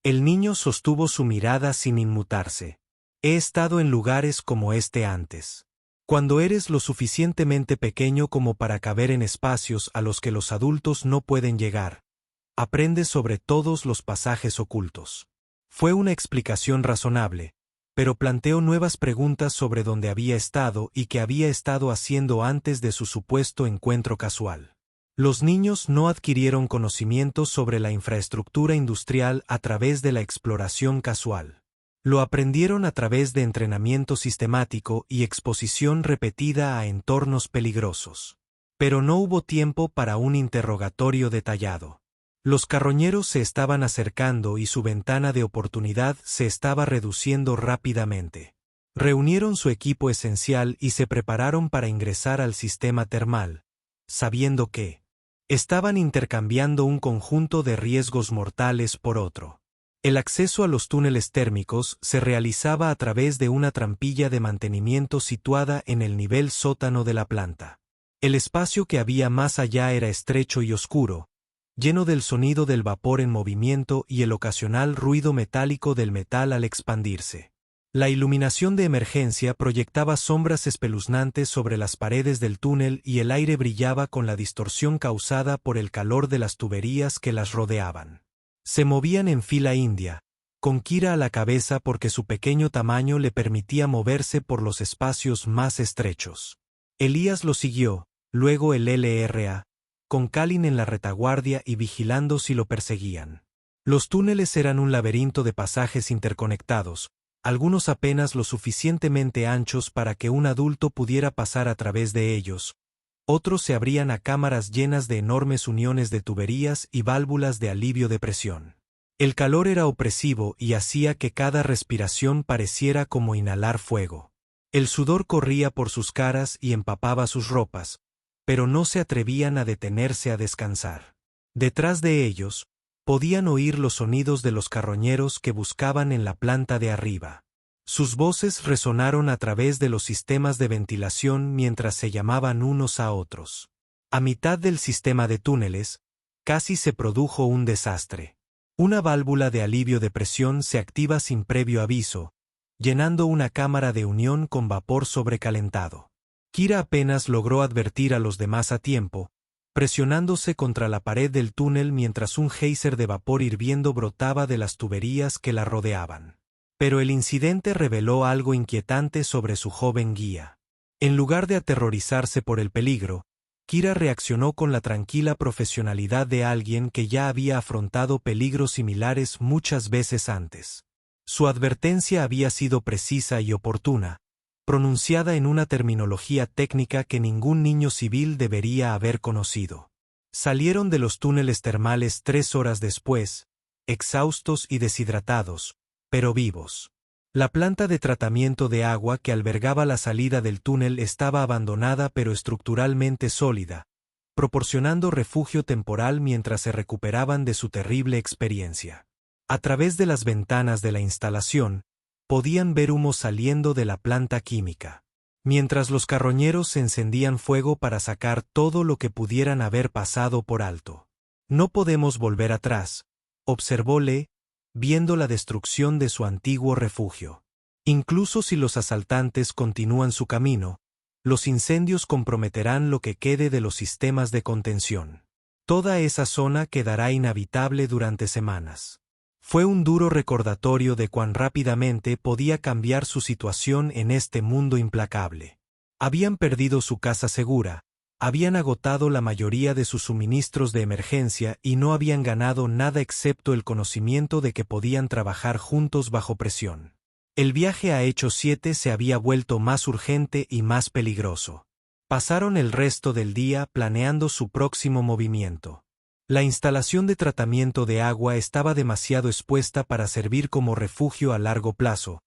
El niño sostuvo su mirada sin inmutarse. He estado en lugares como este antes. Cuando eres lo suficientemente pequeño como para caber en espacios a los que los adultos no pueden llegar, aprendes sobre todos los pasajes ocultos. Fue una explicación razonable, pero planteó nuevas preguntas sobre dónde había estado y qué había estado haciendo antes de su supuesto encuentro casual. Los niños no adquirieron conocimientos sobre la infraestructura industrial a través de la exploración casual. Lo aprendieron a través de entrenamiento sistemático y exposición repetida a entornos peligrosos. Pero no hubo tiempo para un interrogatorio detallado. Los carroñeros se estaban acercando y su ventana de oportunidad se estaba reduciendo rápidamente. Reunieron su equipo esencial y se prepararon para ingresar al sistema termal, sabiendo que estaban intercambiando un conjunto de riesgos mortales por otro. El acceso a los túneles térmicos se realizaba a través de una trampilla de mantenimiento situada en el nivel sótano de la planta. El espacio que había más allá era estrecho y oscuro, lleno del sonido del vapor en movimiento y el ocasional ruido metálico del metal al expandirse. La iluminación de emergencia proyectaba sombras espeluznantes sobre las paredes del túnel y el aire brillaba con la distorsión causada por el calor de las tuberías que las rodeaban. Se movían en fila india, con Kira a la cabeza porque su pequeño tamaño le permitía moverse por los espacios más estrechos. Elías lo siguió, luego el LRA, con Kalin en la retaguardia y vigilando si lo perseguían. Los túneles eran un laberinto de pasajes interconectados, algunos apenas lo suficientemente anchos para que un adulto pudiera pasar a través de ellos. Otros se abrían a cámaras llenas de enormes uniones de tuberías y válvulas de alivio de presión. El calor era opresivo y hacía que cada respiración pareciera como inhalar fuego. El sudor corría por sus caras y empapaba sus ropas, pero no se atrevían a detenerse a descansar. Detrás de ellos, podían oír los sonidos de los carroñeros que buscaban en la planta de arriba. Sus voces resonaron a través de los sistemas de ventilación mientras se llamaban unos a otros. A mitad del sistema de túneles, casi se produjo un desastre. Una válvula de alivio de presión se activa sin previo aviso, llenando una cámara de unión con vapor sobrecalentado. Kira apenas logró advertir a los demás a tiempo, presionándose contra la pared del túnel mientras un geyser de vapor hirviendo brotaba de las tuberías que la rodeaban. Pero el incidente reveló algo inquietante sobre su joven guía. En lugar de aterrorizarse por el peligro, Kira reaccionó con la tranquila profesionalidad de alguien que ya había afrontado peligros similares muchas veces antes. Su advertencia había sido precisa y oportuna, pronunciada en una terminología técnica que ningún niño civil debería haber conocido. Salieron de los túneles termales 3 horas después, exhaustos y deshidratados, pero vivos. La planta de tratamiento de agua que albergaba la salida del túnel estaba abandonada pero estructuralmente sólida, proporcionando refugio temporal mientras se recuperaban de su terrible experiencia. A través de las ventanas de la instalación, podían ver humo saliendo de la planta química, mientras los carroñeros encendían fuego para sacar todo lo que pudieran haber pasado por alto. No podemos volver atrás, observó Lee, viendo la destrucción de su antiguo refugio. Incluso si los asaltantes continúan su camino, los incendios comprometerán lo que quede de los sistemas de contención. Toda esa zona quedará inhabitable durante semanas. Fue un duro recordatorio de cuán rápidamente podía cambiar su situación en este mundo implacable. Habían perdido su casa segura, habían agotado la mayoría de sus suministros de emergencia y no habían ganado nada excepto el conocimiento de que podían trabajar juntos bajo presión. El viaje a Hechos 7 se había vuelto más urgente y más peligroso. Pasaron el resto del día planeando su próximo movimiento. La instalación de tratamiento de agua estaba demasiado expuesta para servir como refugio a largo plazo,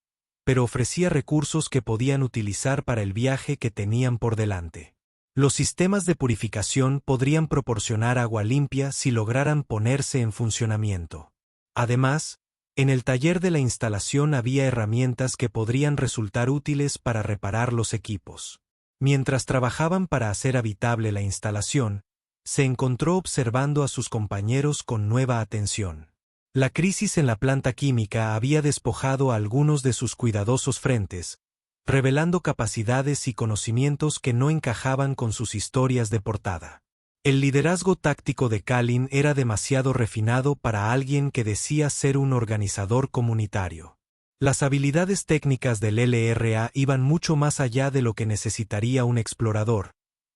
pero ofrecía recursos que podían utilizar para el viaje que tenían por delante. Los sistemas de purificación podrían proporcionar agua limpia si lograran ponerse en funcionamiento. Además, en el taller de la instalación había herramientas que podrían resultar útiles para reparar los equipos. Mientras trabajaban para hacer habitable la instalación, se encontró observando a sus compañeros con nueva atención. La crisis en la planta química había despojado a algunos de sus cuidadosos frentes, revelando capacidades y conocimientos que no encajaban con sus historias de portada. El liderazgo táctico de Kalin era demasiado refinado para alguien que decía ser un organizador comunitario. Las habilidades técnicas del LRA iban mucho más allá de lo que necesitaría un explorador,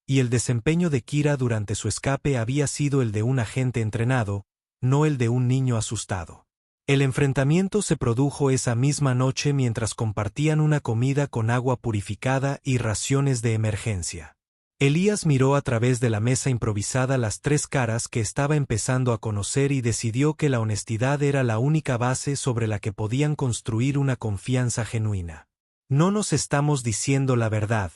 y el desempeño de Kira durante su escape había sido el de un agente entrenado, no el de un niño asustado. El enfrentamiento se produjo esa misma noche mientras compartían una comida con agua purificada y raciones de emergencia. Elías miró a través de la mesa improvisada las 3 caras que estaba empezando a conocer y decidió que la honestidad era la única base sobre la que podían construir una confianza genuina. No nos estamos diciendo la verdad,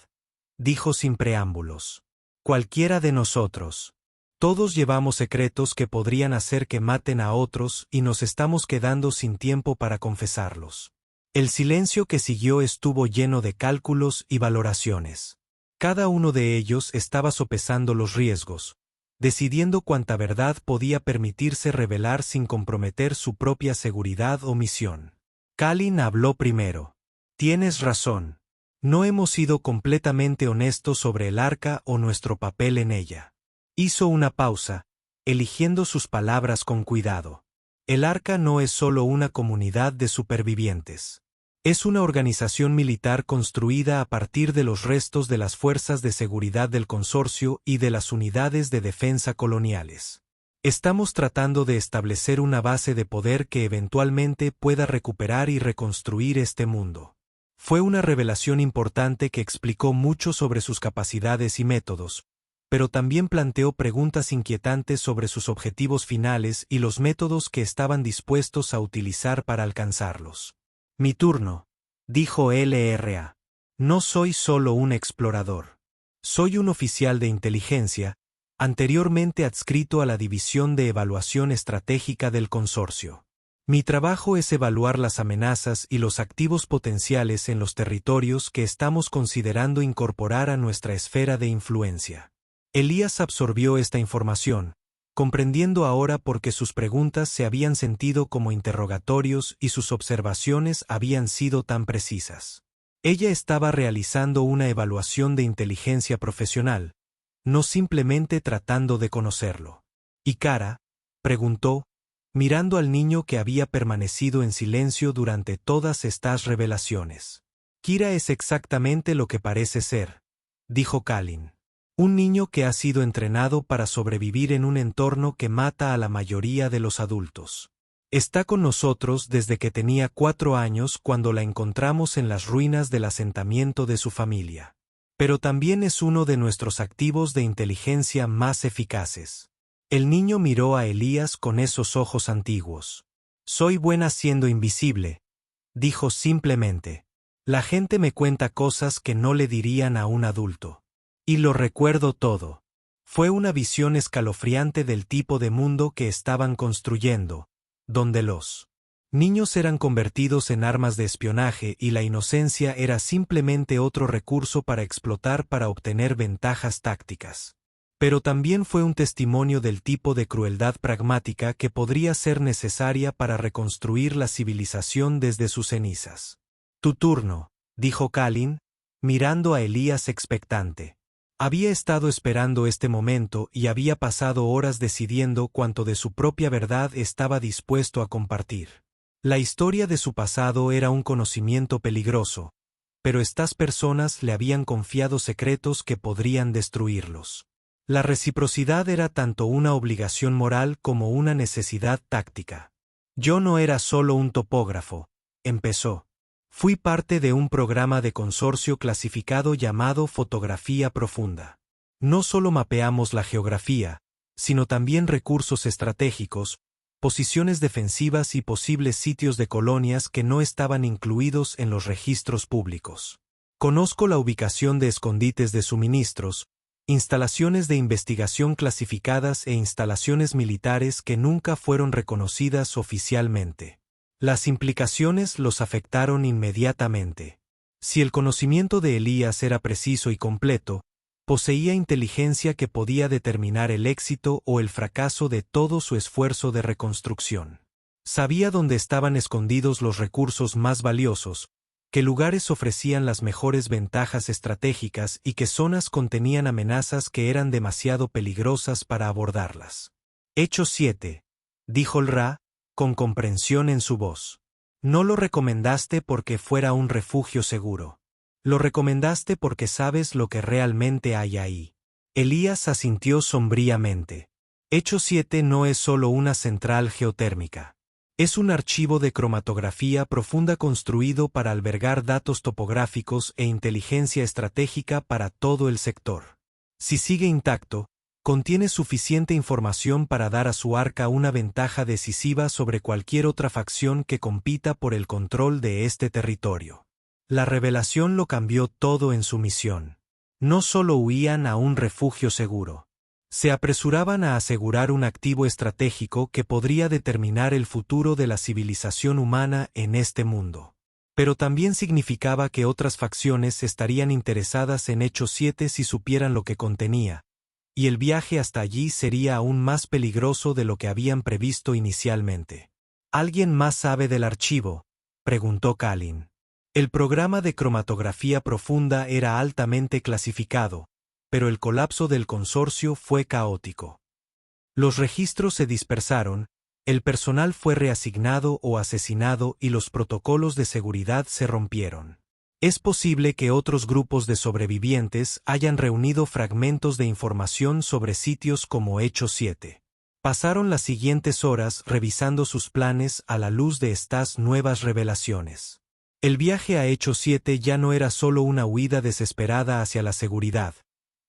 dijo sin preámbulos. Cualquiera de nosotros. Todos llevamos secretos que podrían hacer que maten a otros y nos estamos quedando sin tiempo para confesarlos. El silencio que siguió estuvo lleno de cálculos y valoraciones. Cada uno de ellos estaba sopesando los riesgos, decidiendo cuánta verdad podía permitirse revelar sin comprometer su propia seguridad o misión. Kalin habló primero. Tienes razón. No hemos sido completamente honestos sobre el arca o nuestro papel en ella. Hizo una pausa, eligiendo sus palabras con cuidado. El arca no es solo una comunidad de supervivientes. Es una organización militar construida a partir de los restos de las fuerzas de seguridad del consorcio y de las unidades de defensa coloniales. Estamos tratando de establecer una base de poder que eventualmente pueda recuperar y reconstruir este mundo. Fue una revelación importante que explicó mucho sobre sus capacidades y métodos, pero también planteó preguntas inquietantes sobre sus objetivos finales y los métodos que estaban dispuestos a utilizar para alcanzarlos. Mi turno, dijo LRA. No soy solo un explorador. Soy un oficial de inteligencia, anteriormente adscrito a la División de Evaluación Estratégica del Consorcio. Mi trabajo es evaluar las amenazas y los activos potenciales en los territorios que estamos considerando incorporar a nuestra esfera de influencia. Elías absorbió esta información, comprendiendo ahora por qué sus preguntas se habían sentido como interrogatorios y sus observaciones habían sido tan precisas. Ella estaba realizando una evaluación de inteligencia profesional, no simplemente tratando de conocerlo. ¿Y Kara?, preguntó, mirando al niño que había permanecido en silencio durante todas estas revelaciones. Kira es exactamente lo que parece ser, dijo Kalin. Un niño que ha sido entrenado para sobrevivir en un entorno que mata a la mayoría de los adultos. Está con nosotros desde que tenía 4 años cuando la encontramos en las ruinas del asentamiento de su familia. Pero también es uno de nuestros activos de inteligencia más eficaces. El niño miró a Elías con esos ojos antiguos. Soy buena siendo invisible, dijo simplemente. La gente me cuenta cosas que no le dirían a un adulto. Y lo recuerdo todo. Fue una visión escalofriante del tipo de mundo que estaban construyendo, donde los niños eran convertidos en armas de espionaje y la inocencia era simplemente otro recurso para explotar para obtener ventajas tácticas. Pero también fue un testimonio del tipo de crueldad pragmática que podría ser necesaria para reconstruir la civilización desde sus cenizas. Tu turno, dijo Kalin, mirando a Elías expectante. Había estado esperando este momento y había pasado horas decidiendo cuánto de su propia verdad estaba dispuesto a compartir. La historia de su pasado era un conocimiento peligroso, pero estas personas le habían confiado secretos que podrían destruirlos. La reciprocidad era tanto una obligación moral como una necesidad táctica. Yo no era solo un topógrafo, empezó. Fui parte de un programa de consorcio clasificado llamado Fotografía Profunda. No solo mapeamos la geografía, sino también recursos estratégicos, posiciones defensivas y posibles sitios de colonias que no estaban incluidos en los registros públicos. Conozco la ubicación de escondites de suministros, instalaciones de investigación clasificadas e instalaciones militares que nunca fueron reconocidas oficialmente. Las implicaciones los afectaron inmediatamente. Si el conocimiento de Elías era preciso y completo, poseía inteligencia que podía determinar el éxito o el fracaso de todo su esfuerzo de reconstrucción. Sabía dónde estaban escondidos los recursos más valiosos, qué lugares ofrecían las mejores ventajas estratégicas y qué zonas contenían amenazas que eran demasiado peligrosas para abordarlas. Hechos 7, dijo el Ra, con comprensión en su voz. No lo recomendaste porque fuera un refugio seguro. Lo recomendaste porque sabes lo que realmente hay ahí. Elías asintió sombríamente. Hechos 7 no es solo una central geotérmica. Es un archivo de cromatografía profunda construido para albergar datos topográficos e inteligencia estratégica para todo el sector. Si sigue intacto, contiene suficiente información para dar a su arca una ventaja decisiva sobre cualquier otra facción que compita por el control de este territorio. La revelación lo cambió todo en su misión. No solo huían a un refugio seguro. Se apresuraban a asegurar un activo estratégico que podría determinar el futuro de la civilización humana en este mundo. Pero también significaba que otras facciones estarían interesadas en Hechos 7 si supieran lo que contenía, y el viaje hasta allí sería aún más peligroso de lo que habían previsto inicialmente. ¿Alguien más sabe del archivo?, preguntó Kalin. El programa de cromatografía profunda era altamente clasificado, pero el colapso del consorcio fue caótico. Los registros se dispersaron, el personal fue reasignado o asesinado y los protocolos de seguridad se rompieron. Es posible que otros grupos de sobrevivientes hayan reunido fragmentos de información sobre sitios como Hechos 7. Pasaron las siguientes horas revisando sus planes a la luz de estas nuevas revelaciones. El viaje a Hechos 7 ya no era solo una huida desesperada hacia la seguridad,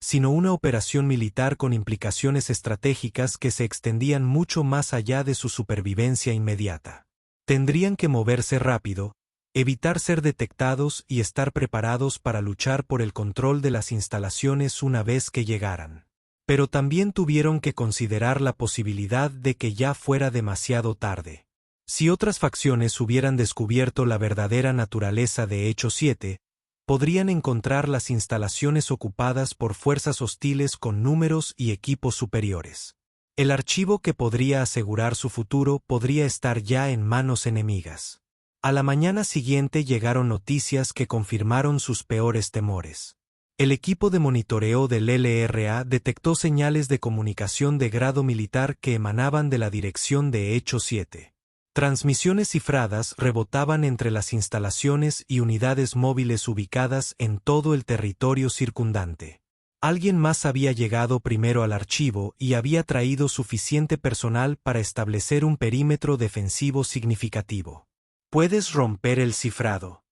sino una operación militar con implicaciones estratégicas que se extendían mucho más allá de su supervivencia inmediata. Tendrían que moverse rápido, evitar ser detectados y estar preparados para luchar por el control de las instalaciones una vez que llegaran. Pero también tuvieron que considerar la posibilidad de que ya fuera demasiado tarde. Si otras facciones hubieran descubierto la verdadera naturaleza de Hechos 7, podrían encontrar las instalaciones ocupadas por fuerzas hostiles con números y equipos superiores. El archivo que podría asegurar su futuro podría estar ya en manos enemigas. A la mañana siguiente llegaron noticias que confirmaron sus peores temores. El equipo de monitoreo del LRA detectó señales de comunicación de grado militar que emanaban de la dirección de Hechos 7. Transmisiones cifradas rebotaban entre las instalaciones y unidades móviles ubicadas en todo el territorio circundante. Alguien más había llegado primero al archivo y había traído suficiente personal para establecer un perímetro defensivo significativo. ¿Puedes romper el cifrado?,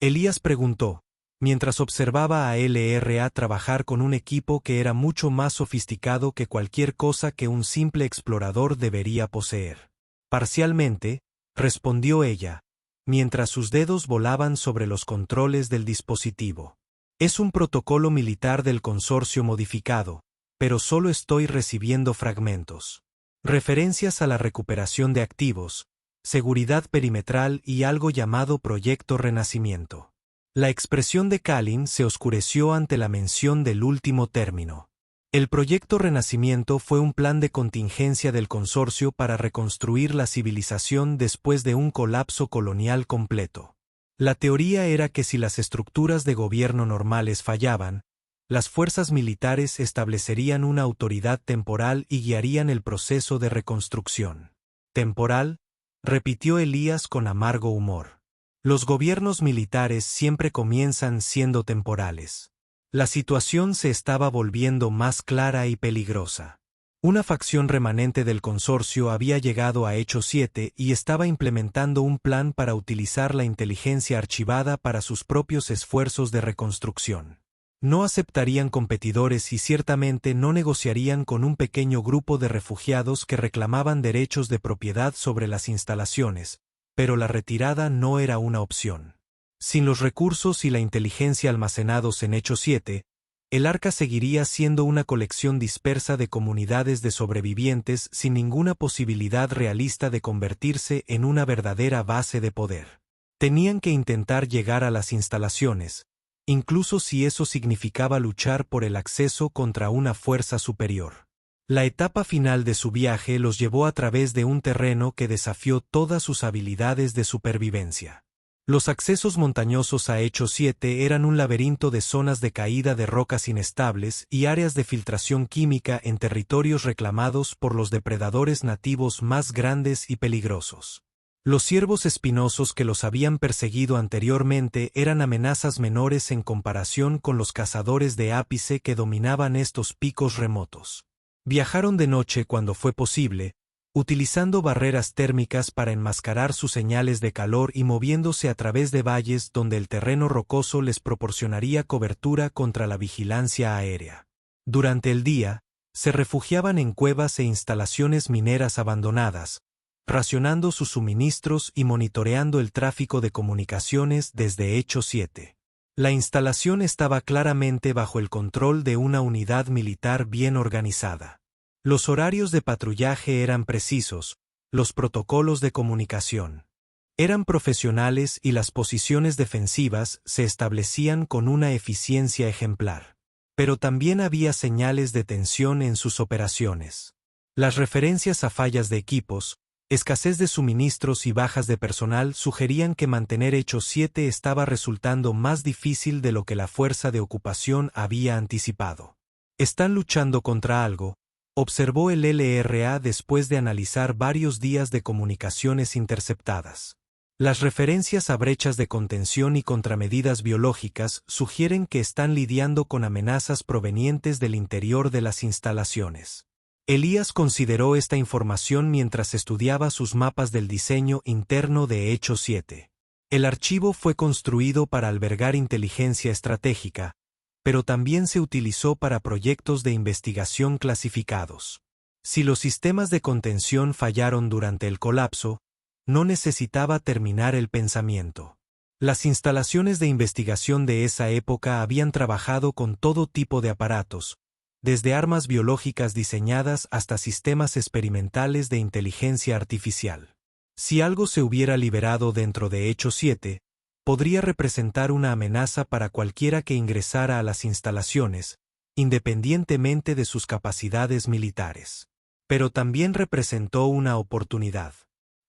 Elías preguntó, mientras observaba a LRA trabajar con un equipo que era mucho más sofisticado que cualquier cosa que un simple explorador debería poseer. Parcialmente, respondió ella, mientras sus dedos volaban sobre los controles del dispositivo. Es un protocolo militar del consorcio modificado, pero solo estoy recibiendo fragmentos. Referencias a la recuperación de activos, seguridad perimetral y algo llamado Proyecto Renacimiento. La expresión de Kalin se oscureció ante la mención del último término. El Proyecto Renacimiento fue un plan de contingencia del consorcio para reconstruir la civilización después de un colapso colonial completo. La teoría era que si las estructuras de gobierno normales fallaban, las fuerzas militares establecerían una autoridad temporal y guiarían el proceso de reconstrucción. ¿Temporal?, repitió Elías con amargo humor. Los gobiernos militares siempre comienzan siendo temporales. La situación se estaba volviendo más clara y peligrosa. Una facción remanente del consorcio había llegado a Hecho 7 y estaba implementando un plan para utilizar la inteligencia archivada para sus propios esfuerzos de reconstrucción. No aceptarían competidores y ciertamente no negociarían con un pequeño grupo de refugiados que reclamaban derechos de propiedad sobre las instalaciones, pero la retirada no era una opción. Sin los recursos y la inteligencia almacenados en Hecho 7, el Arca seguiría siendo una colección dispersa de comunidades de sobrevivientes sin ninguna posibilidad realista de convertirse en una verdadera base de poder. Tenían que intentar llegar a las instalaciones, incluso si eso significaba luchar por el acceso contra una fuerza superior. La etapa final de su viaje los llevó a través de un terreno que desafió todas sus habilidades de supervivencia. Los accesos montañosos a Hecho 7 eran un laberinto de zonas de caída de rocas inestables y áreas de filtración química en territorios reclamados por los depredadores nativos más grandes y peligrosos. Los ciervos espinosos que los habían perseguido anteriormente eran amenazas menores en comparación con los cazadores de ápice que dominaban estos picos remotos. Viajaron de noche cuando fue posible, utilizando barreras térmicas para enmascarar sus señales de calor y moviéndose a través de valles donde el terreno rocoso les proporcionaría cobertura contra la vigilancia aérea. Durante el día, se refugiaban en cuevas e instalaciones mineras abandonadas, racionando sus suministros y monitoreando el tráfico de comunicaciones desde Hecho 7. La instalación estaba claramente bajo el control de una unidad militar bien organizada. Los horarios de patrullaje eran precisos, los protocolos de comunicación eran profesionales y las posiciones defensivas se establecían con una eficiencia ejemplar. Pero también había señales de tensión en sus operaciones. Las referencias a fallas de equipos, escasez de suministros y bajas de personal sugerían que mantener Hecho 7 estaba resultando más difícil de lo que la fuerza de ocupación había anticipado. Están luchando contra algo, observó el LRA después de analizar varios días de comunicaciones interceptadas. Las referencias a brechas de contención y contramedidas biológicas sugieren que están lidiando con amenazas provenientes del interior de las instalaciones. Elías consideró esta información mientras estudiaba sus mapas del diseño interno de Hecho 7. El archivo fue construido para albergar inteligencia estratégica, pero también se utilizó para proyectos de investigación clasificados. Si los sistemas de contención fallaron durante el colapso, no necesitaba terminar el pensamiento. Las instalaciones de investigación de esa época habían trabajado con todo tipo de aparatos, desde armas biológicas diseñadas hasta sistemas experimentales de inteligencia artificial. Si algo se hubiera liberado dentro de Hecho 7, podría representar una amenaza para cualquiera que ingresara a las instalaciones, independientemente de sus capacidades militares. Pero también representó una oportunidad.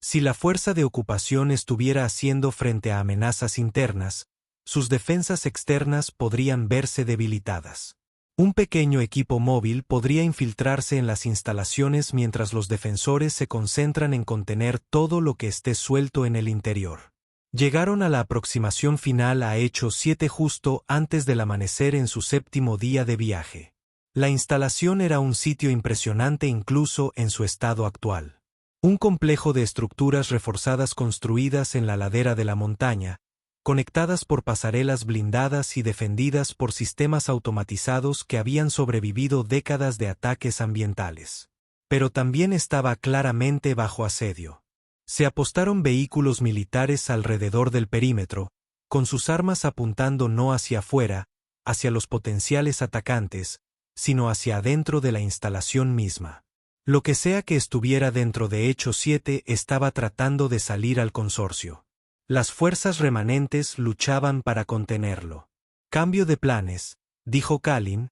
Si la fuerza de ocupación estuviera haciendo frente a amenazas internas, sus defensas externas podrían verse debilitadas. Un pequeño equipo móvil podría infiltrarse en las instalaciones mientras los defensores se concentran en contener todo lo que esté suelto en el interior. Llegaron a la aproximación final a Hechos 7 justo antes del amanecer en su 7º día de viaje. La instalación era un sitio impresionante incluso en su estado actual. Un complejo de estructuras reforzadas construidas en la ladera de la montaña, conectadas por pasarelas blindadas y defendidas por sistemas automatizados que habían sobrevivido décadas de ataques ambientales. Pero también estaba claramente bajo asedio. Se apostaron vehículos militares alrededor del perímetro, con sus armas apuntando no hacia afuera, hacia los potenciales atacantes, sino hacia adentro de la instalación misma. Lo que sea que estuviera dentro de Hechos 7 estaba tratando de salir al consorcio. Las fuerzas remanentes luchaban para contenerlo. Cambio de planes, dijo Kalin,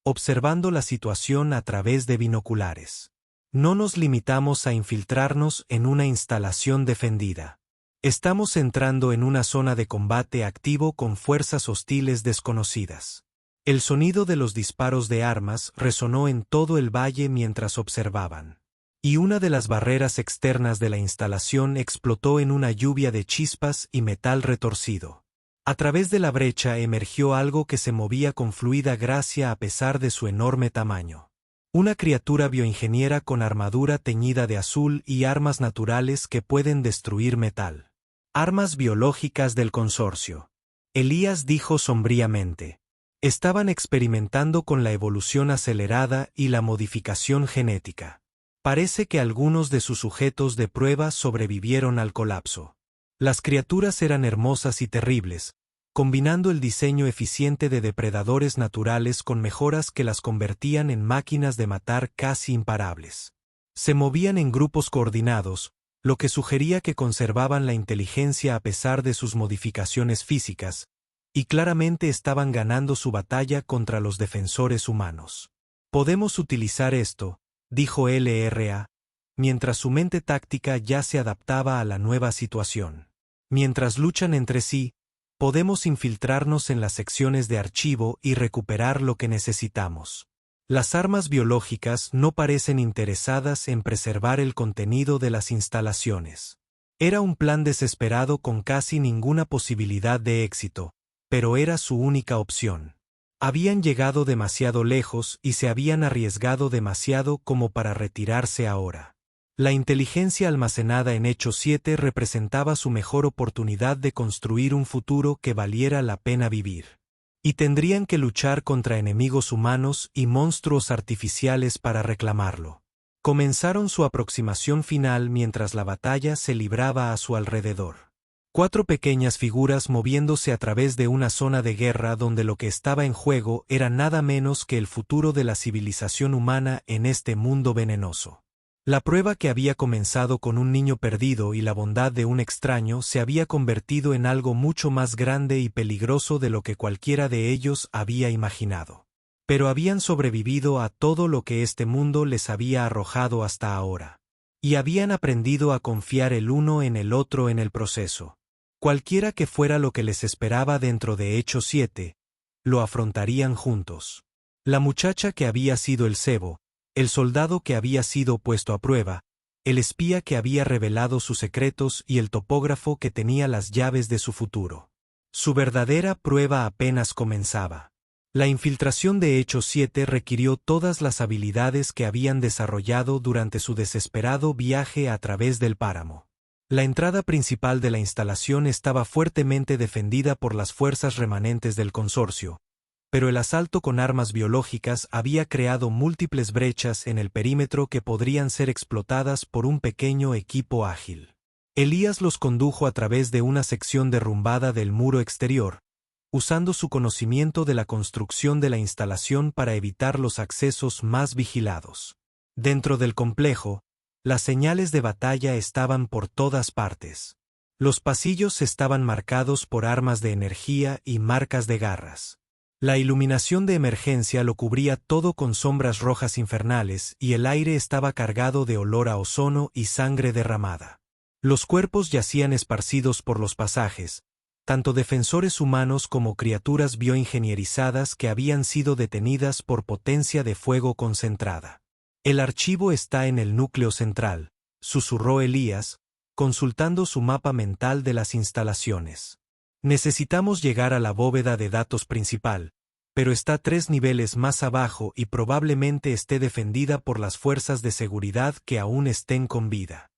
observando la situación a través de binoculares. No nos limitamos a infiltrarnos en una instalación defendida. Estamos entrando en una zona de combate activo con fuerzas hostiles desconocidas. El sonido de los disparos de armas resonó en todo el valle mientras observaban. Y una de las barreras externas de la instalación explotó en una lluvia de chispas y metal retorcido. A través de la brecha emergió algo que se movía con fluida gracia a pesar de su enorme tamaño. Una criatura bioingeniera con armadura teñida de azul y armas naturales que pueden destruir metal. Armas biológicas del consorcio. Elías dijo sombríamente. Estaban experimentando con la evolución acelerada y la modificación genética. Parece que algunos de sus sujetos de prueba sobrevivieron al colapso. Las criaturas eran hermosas y terribles, combinando el diseño eficiente de depredadores naturales con mejoras que las convertían en máquinas de matar casi imparables. Se movían en grupos coordinados, lo que sugería que conservaban la inteligencia a pesar de sus modificaciones físicas, y claramente estaban ganando su batalla contra los defensores humanos. Podemos utilizar esto, dijo LRA, mientras su mente táctica ya se adaptaba a la nueva situación. Mientras luchan entre sí, podemos infiltrarnos en las secciones de archivo y recuperar lo que necesitamos. Las armas biológicas no parecen interesadas en preservar el contenido de las instalaciones. Era un plan desesperado con casi ninguna posibilidad de éxito, pero era su única opción. Habían llegado demasiado lejos y se habían arriesgado demasiado como para retirarse ahora. La inteligencia almacenada en Hechos 7 representaba su mejor oportunidad de construir un futuro que valiera la pena vivir. Y tendrían que luchar contra enemigos humanos y monstruos artificiales para reclamarlo. Comenzaron su aproximación final mientras la batalla se libraba a su alrededor. 4 pequeñas figuras moviéndose a través de una zona de guerra donde lo que estaba en juego era nada menos que el futuro de la civilización humana en este mundo venenoso. La prueba que había comenzado con un niño perdido y la bondad de un extraño se había convertido en algo mucho más grande y peligroso de lo que cualquiera de ellos había imaginado. Pero habían sobrevivido a todo lo que este mundo les había arrojado hasta ahora. Y habían aprendido a confiar el uno en el otro en el proceso. Cualquiera que fuera lo que les esperaba dentro de Hechos 7, lo afrontarían juntos. La muchacha que había sido el cebo, el soldado que había sido puesto a prueba, el espía que había revelado sus secretos y el topógrafo que tenía las llaves de su futuro. Su verdadera prueba apenas comenzaba. La infiltración de Hechos 7 requirió todas las habilidades que habían desarrollado durante su desesperado viaje a través del páramo. La entrada principal de la instalación estaba fuertemente defendida por las fuerzas remanentes del consorcio, pero el asalto con armas biológicas había creado múltiples brechas en el perímetro que podrían ser explotadas por un pequeño equipo ágil. Elías los condujo a través de una sección derrumbada del muro exterior, usando su conocimiento de la construcción de la instalación para evitar los accesos más vigilados. Dentro del complejo, las señales de batalla estaban por todas partes. Los pasillos estaban marcados por armas de energía y marcas de garras. La iluminación de emergencia lo cubría todo con sombras rojas infernales y el aire estaba cargado de olor a ozono y sangre derramada. Los cuerpos yacían esparcidos por los pasajes, tanto defensores humanos como criaturas bioingenierizadas que habían sido detenidas por potencia de fuego concentrada. El archivo está en el núcleo central, susurró Elías, consultando su mapa mental de las instalaciones. Necesitamos llegar a la bóveda de datos principal, pero está 3 niveles más abajo y probablemente esté defendida por las fuerzas de seguridad que aún estén con vida.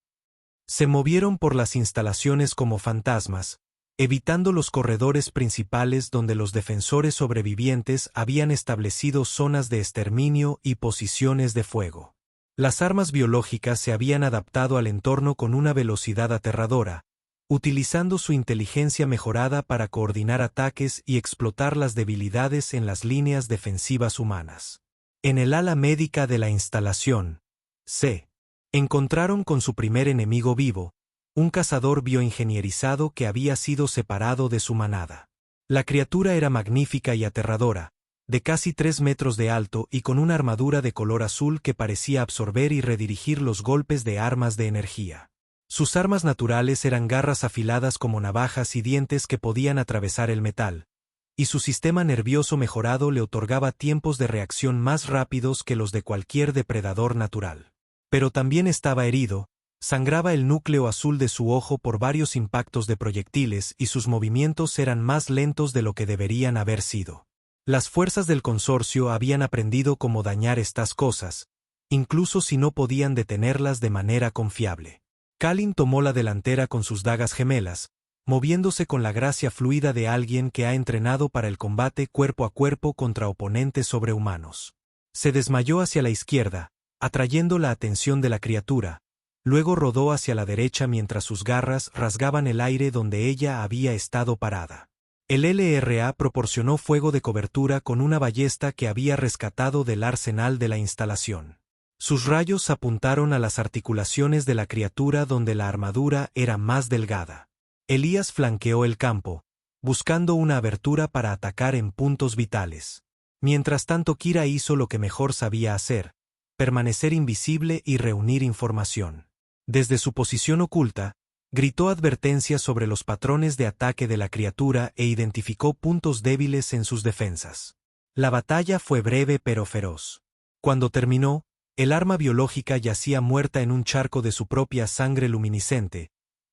Se movieron por las instalaciones como fantasmas, evitando los corredores principales donde los defensores sobrevivientes habían establecido zonas de exterminio y posiciones de fuego. Las armas biológicas se habían adaptado al entorno con una velocidad aterradora, utilizando su inteligencia mejorada para coordinar ataques y explotar las debilidades en las líneas defensivas humanas. En el ala médica de la instalación, se encontraron con su primer enemigo vivo, un cazador bioingenierizado que había sido separado de su manada. La criatura era magnífica y aterradora, de casi 3 metros de alto y con una armadura de color azul que parecía absorber y redirigir los golpes de armas de energía. Sus armas naturales eran garras afiladas como navajas y dientes que podían atravesar el metal, y su sistema nervioso mejorado le otorgaba tiempos de reacción más rápidos que los de cualquier depredador natural. Pero también estaba herido, sangraba el núcleo azul de su ojo por varios impactos de proyectiles y sus movimientos eran más lentos de lo que deberían haber sido. Las fuerzas del consorcio habían aprendido cómo dañar estas cosas, incluso si no podían detenerlas de manera confiable. Kalin tomó la delantera con sus dagas gemelas, moviéndose con la gracia fluida de alguien que ha entrenado para el combate cuerpo a cuerpo contra oponentes sobrehumanos. Se desmayó hacia la izquierda, atrayendo la atención de la criatura, luego rodó hacia la derecha mientras sus garras rasgaban el aire donde ella había estado parada. El LRA proporcionó fuego de cobertura con una ballesta que había rescatado del arsenal de la instalación. Sus rayos apuntaron a las articulaciones de la criatura donde la armadura era más delgada. Elías flanqueó el campo, buscando una abertura para atacar en puntos vitales. Mientras tanto Kira hizo lo que mejor sabía hacer, permanecer invisible y reunir información. Desde su posición oculta, gritó advertencias sobre los patrones de ataque de la criatura e identificó puntos débiles en sus defensas. La batalla fue breve pero feroz. Cuando terminó, el arma biológica yacía muerta en un charco de su propia sangre luminiscente,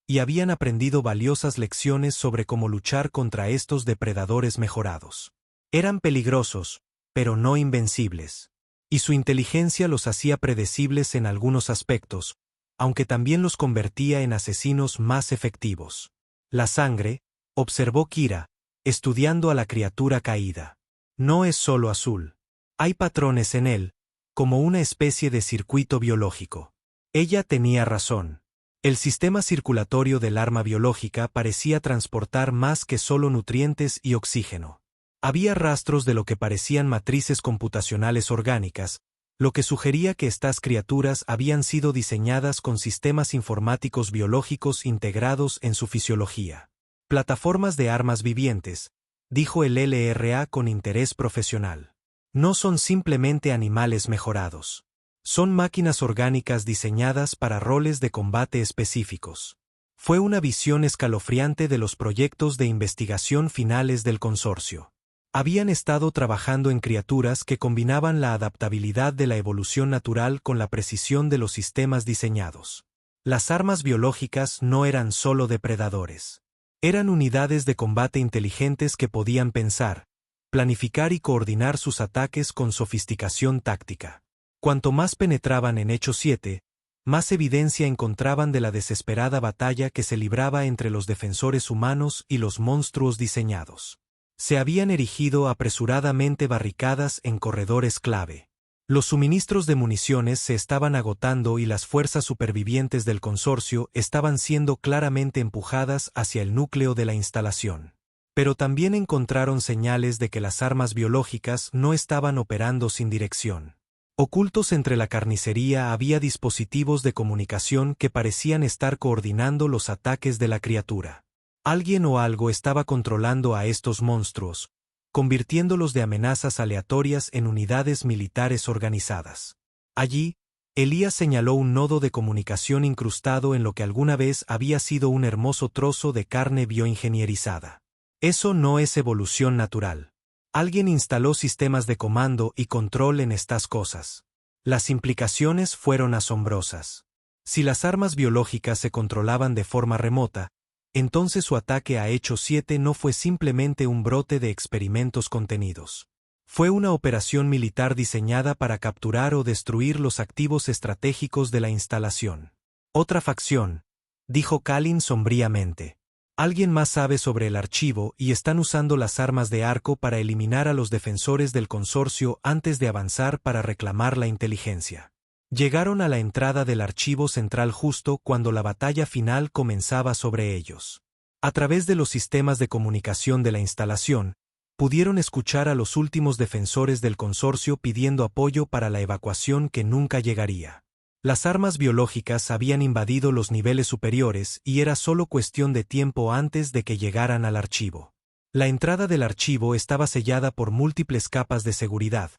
y habían aprendido valiosas lecciones sobre cómo luchar contra estos depredadores mejorados. Eran peligrosos, pero no invencibles. Y su inteligencia los hacía predecibles en algunos aspectos, aunque también los convertía en asesinos más efectivos. La sangre, observó Kira, estudiando a la criatura caída. No es solo azul. Hay patrones en él, como una especie de circuito biológico. Ella tenía razón. El sistema circulatorio del arma biológica parecía transportar más que solo nutrientes y oxígeno. Había rastros de lo que parecían matrices computacionales orgánicas, lo que sugería que estas criaturas habían sido diseñadas con sistemas informáticos biológicos integrados en su fisiología. Plataformas de armas vivientes, dijo el LRA con interés profesional. No son simplemente animales mejorados. Son máquinas orgánicas diseñadas para roles de combate específicos. Fue una visión escalofriante de los proyectos de investigación finales del consorcio. Habían estado trabajando en criaturas que combinaban la adaptabilidad de la evolución natural con la precisión de los sistemas diseñados. Las armas biológicas no eran solo depredadores. Eran unidades de combate inteligentes que podían pensar, planificar y coordinar sus ataques con sofisticación táctica. Cuanto más penetraban en Hechos 7, más evidencia encontraban de la desesperada batalla que se libraba entre los defensores humanos y los monstruos diseñados. Se habían erigido apresuradamente barricadas en corredores clave. Los suministros de municiones se estaban agotando y las fuerzas supervivientes del consorcio estaban siendo claramente empujadas hacia el núcleo de la instalación. Pero también encontraron señales de que las armas biológicas no estaban operando sin dirección. Ocultos entre la carnicería había dispositivos de comunicación que parecían estar coordinando los ataques de la criatura. Alguien o algo estaba controlando a estos monstruos, convirtiéndolos de amenazas aleatorias en unidades militares organizadas. Allí, Elías señaló un nodo de comunicación incrustado en lo que alguna vez había sido un hermoso trozo de carne bioingenierizada. Eso no es evolución natural. Alguien instaló sistemas de comando y control en estas cosas. Las implicaciones fueron asombrosas. Si las armas biológicas se controlaban de forma remota, entonces su ataque a Hecho 7 no fue simplemente un brote de experimentos contenidos. Fue una operación militar diseñada para capturar o destruir los activos estratégicos de la instalación. Otra facción, dijo Kalin sombríamente. Alguien más sabe sobre el archivo y están usando las armas de arco para eliminar a los defensores del consorcio antes de avanzar para reclamar la inteligencia. Llegaron a la entrada del archivo central justo cuando la batalla final comenzaba sobre ellos. A través de los sistemas de comunicación de la instalación, pudieron escuchar a los últimos defensores del consorcio pidiendo apoyo para la evacuación que nunca llegaría. Las armas biológicas habían invadido los niveles superiores y era solo cuestión de tiempo antes de que llegaran al archivo. La entrada del archivo estaba sellada por múltiples capas de seguridad,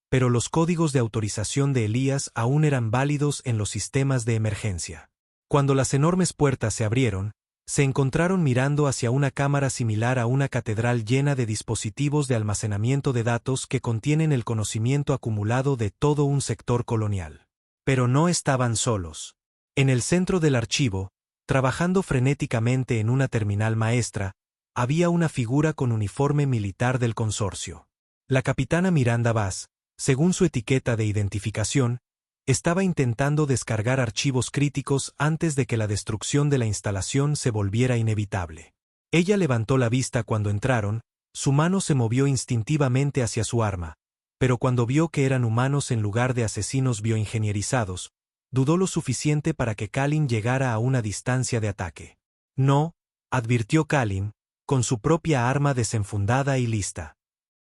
pero los códigos de autorización de Elías aún eran válidos en los sistemas de emergencia. Cuando las enormes puertas se abrieron, se encontraron mirando hacia una cámara similar a una catedral llena de dispositivos de almacenamiento de datos que contienen el conocimiento acumulado de todo un sector colonial. Pero no estaban solos. En el centro del archivo, trabajando frenéticamente en una terminal maestra, había una figura con uniforme militar del consorcio. La capitana Miranda Bass, según su etiqueta de identificación, estaba intentando descargar archivos críticos antes de que la destrucción de la instalación se volviera inevitable. Ella levantó la vista cuando entraron, su mano se movió instintivamente hacia su arma, pero cuando vio que eran humanos en lugar de asesinos bioingenierizados, dudó lo suficiente para que Kalin llegara a una distancia de ataque. No, advirtió Kalin, con su propia arma desenfundada y lista.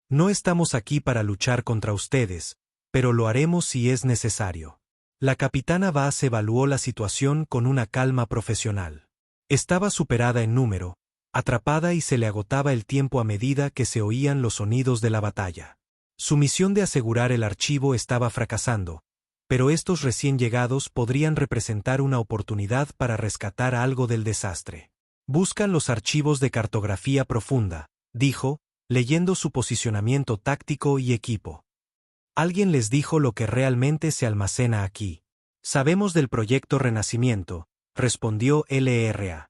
No estamos aquí para luchar contra ustedes, pero lo haremos si es necesario. La capitana Bass evaluó la situación con una calma profesional. Estaba superada en número, atrapada y se le agotaba el tiempo a medida que se oían los sonidos de la batalla. Su misión de asegurar el archivo estaba fracasando, pero estos recién llegados podrían representar una oportunidad para rescatar algo del desastre. Buscan los archivos de cartografía profunda, dijo, leyendo su posicionamiento táctico y equipo. Alguien les dijo lo que realmente se almacena aquí. Sabemos del proyecto Renacimiento, respondió LRA.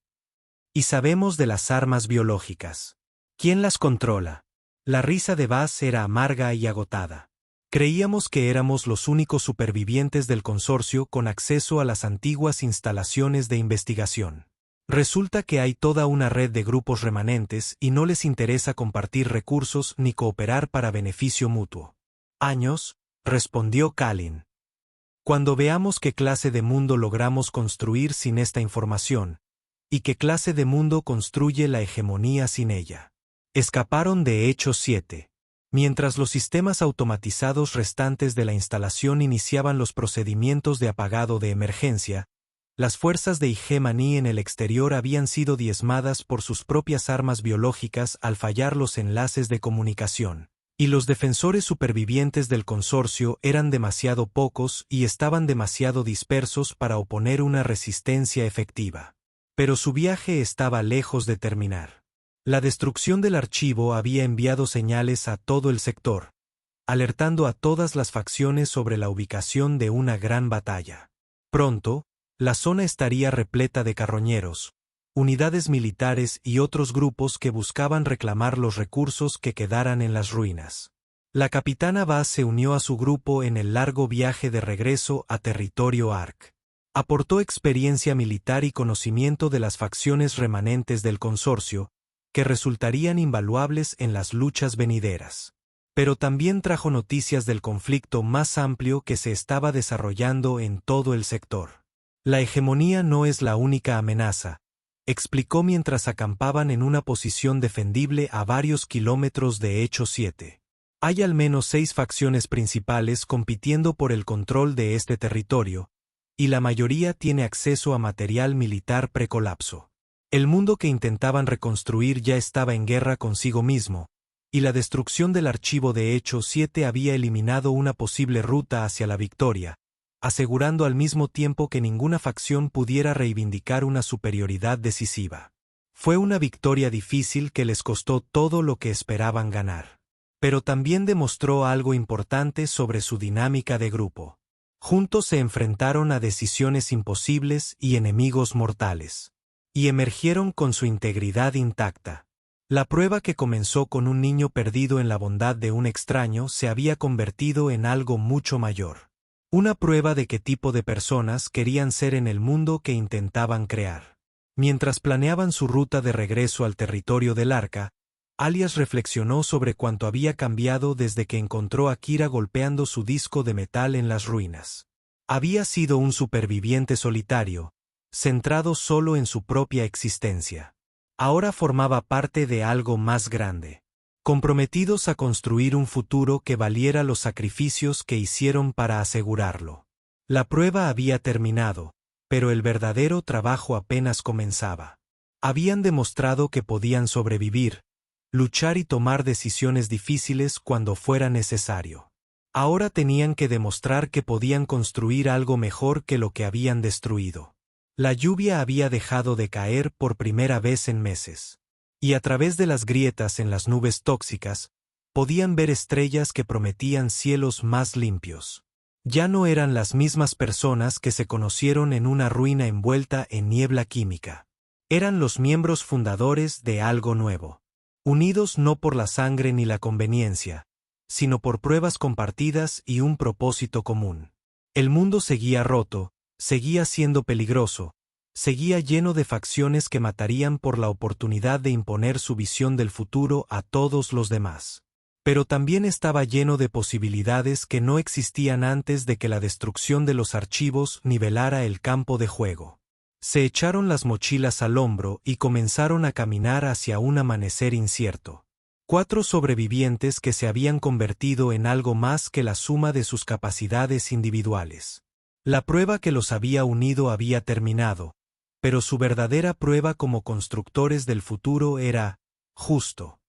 Y sabemos de las armas biológicas. ¿Quién las controla? La risa de Bass era amarga y agotada. Creíamos que éramos los únicos supervivientes del consorcio con acceso a las antiguas instalaciones de investigación. Resulta que hay toda una red de grupos remanentes y no les interesa compartir recursos ni cooperar para beneficio mutuo. Años, respondió Kalin. Cuando veamos qué clase de mundo logramos construir sin esta información, y qué clase de mundo construye la hegemonía sin ella. Escaparon de Hecho 7. Mientras los sistemas automatizados restantes de la instalación iniciaban los procedimientos de apagado de emergencia, las fuerzas de Hegemony en el exterior habían sido diezmadas por sus propias armas biológicas al fallar los enlaces de comunicación. Y los defensores supervivientes del consorcio eran demasiado pocos y estaban demasiado dispersos para oponer una resistencia efectiva. Pero su viaje estaba lejos de terminar. La destrucción del archivo había enviado señales a todo el sector, alertando a todas las facciones sobre la ubicación de una gran batalla. Pronto, la zona estaría repleta de carroñeros, unidades militares y otros grupos que buscaban reclamar los recursos que quedaran en las ruinas. La capitana Bass se unió a su grupo en el largo viaje de regreso a territorio ARC. Aportó experiencia militar y conocimiento de las facciones remanentes del consorcio, que resultarían invaluables en las luchas venideras. Pero también trajo noticias del conflicto más amplio que se estaba desarrollando en todo el sector. La hegemonía no es la única amenaza, explicó mientras acampaban en una posición defendible a varios kilómetros de Hecho 7. Hay al menos 6 facciones principales compitiendo por el control de este territorio, y la mayoría tiene acceso a material militar precolapso. El mundo que intentaban reconstruir ya estaba en guerra consigo mismo, y la destrucción del archivo de Hecho 7 había eliminado una posible ruta hacia la victoria, asegurando al mismo tiempo que ninguna facción pudiera reivindicar una superioridad decisiva. Fue una victoria difícil que les costó todo lo que esperaban ganar. Pero también demostró algo importante sobre su dinámica de grupo. Juntos se enfrentaron a decisiones imposibles y enemigos mortales. Y emergieron con su integridad intacta. La prueba que comenzó con un niño perdido en la bondad de un extraño se había convertido en algo mucho mayor. Una prueba de qué tipo de personas querían ser en el mundo que intentaban crear. Mientras planeaban su ruta de regreso al territorio del Arca, Alias reflexionó sobre cuánto había cambiado desde que encontró a Kira golpeando su disco de metal en las ruinas. Había sido un superviviente solitario, centrado solo en su propia existencia. Ahora formaba parte de algo más grande, comprometidos a construir un futuro que valiera los sacrificios que hicieron para asegurarlo. La prueba había terminado, pero el verdadero trabajo apenas comenzaba. Habían demostrado que podían sobrevivir, luchar y tomar decisiones difíciles cuando fuera necesario. Ahora tenían que demostrar que podían construir algo mejor que lo que habían destruido. La lluvia había dejado de caer por primera vez en meses. Y a través de las grietas en las nubes tóxicas, podían ver estrellas que prometían cielos más limpios. Ya no eran las mismas personas que se conocieron en una ruina envuelta en niebla química. Eran los miembros fundadores de algo nuevo. Unidos no por la sangre ni la conveniencia, sino por pruebas compartidas y un propósito común. El mundo seguía roto, seguía siendo peligroso, seguía lleno de facciones que matarían por la oportunidad de imponer su visión del futuro a todos los demás. Pero también estaba lleno de posibilidades que no existían antes de que la destrucción de los archivos nivelara el campo de juego. Se echaron las mochilas al hombro y comenzaron a caminar hacia un amanecer incierto. 4 sobrevivientes que se habían convertido en algo más que la suma de sus capacidades individuales. La prueba que los había unido había terminado, pero su verdadera prueba como constructores del futuro era justo.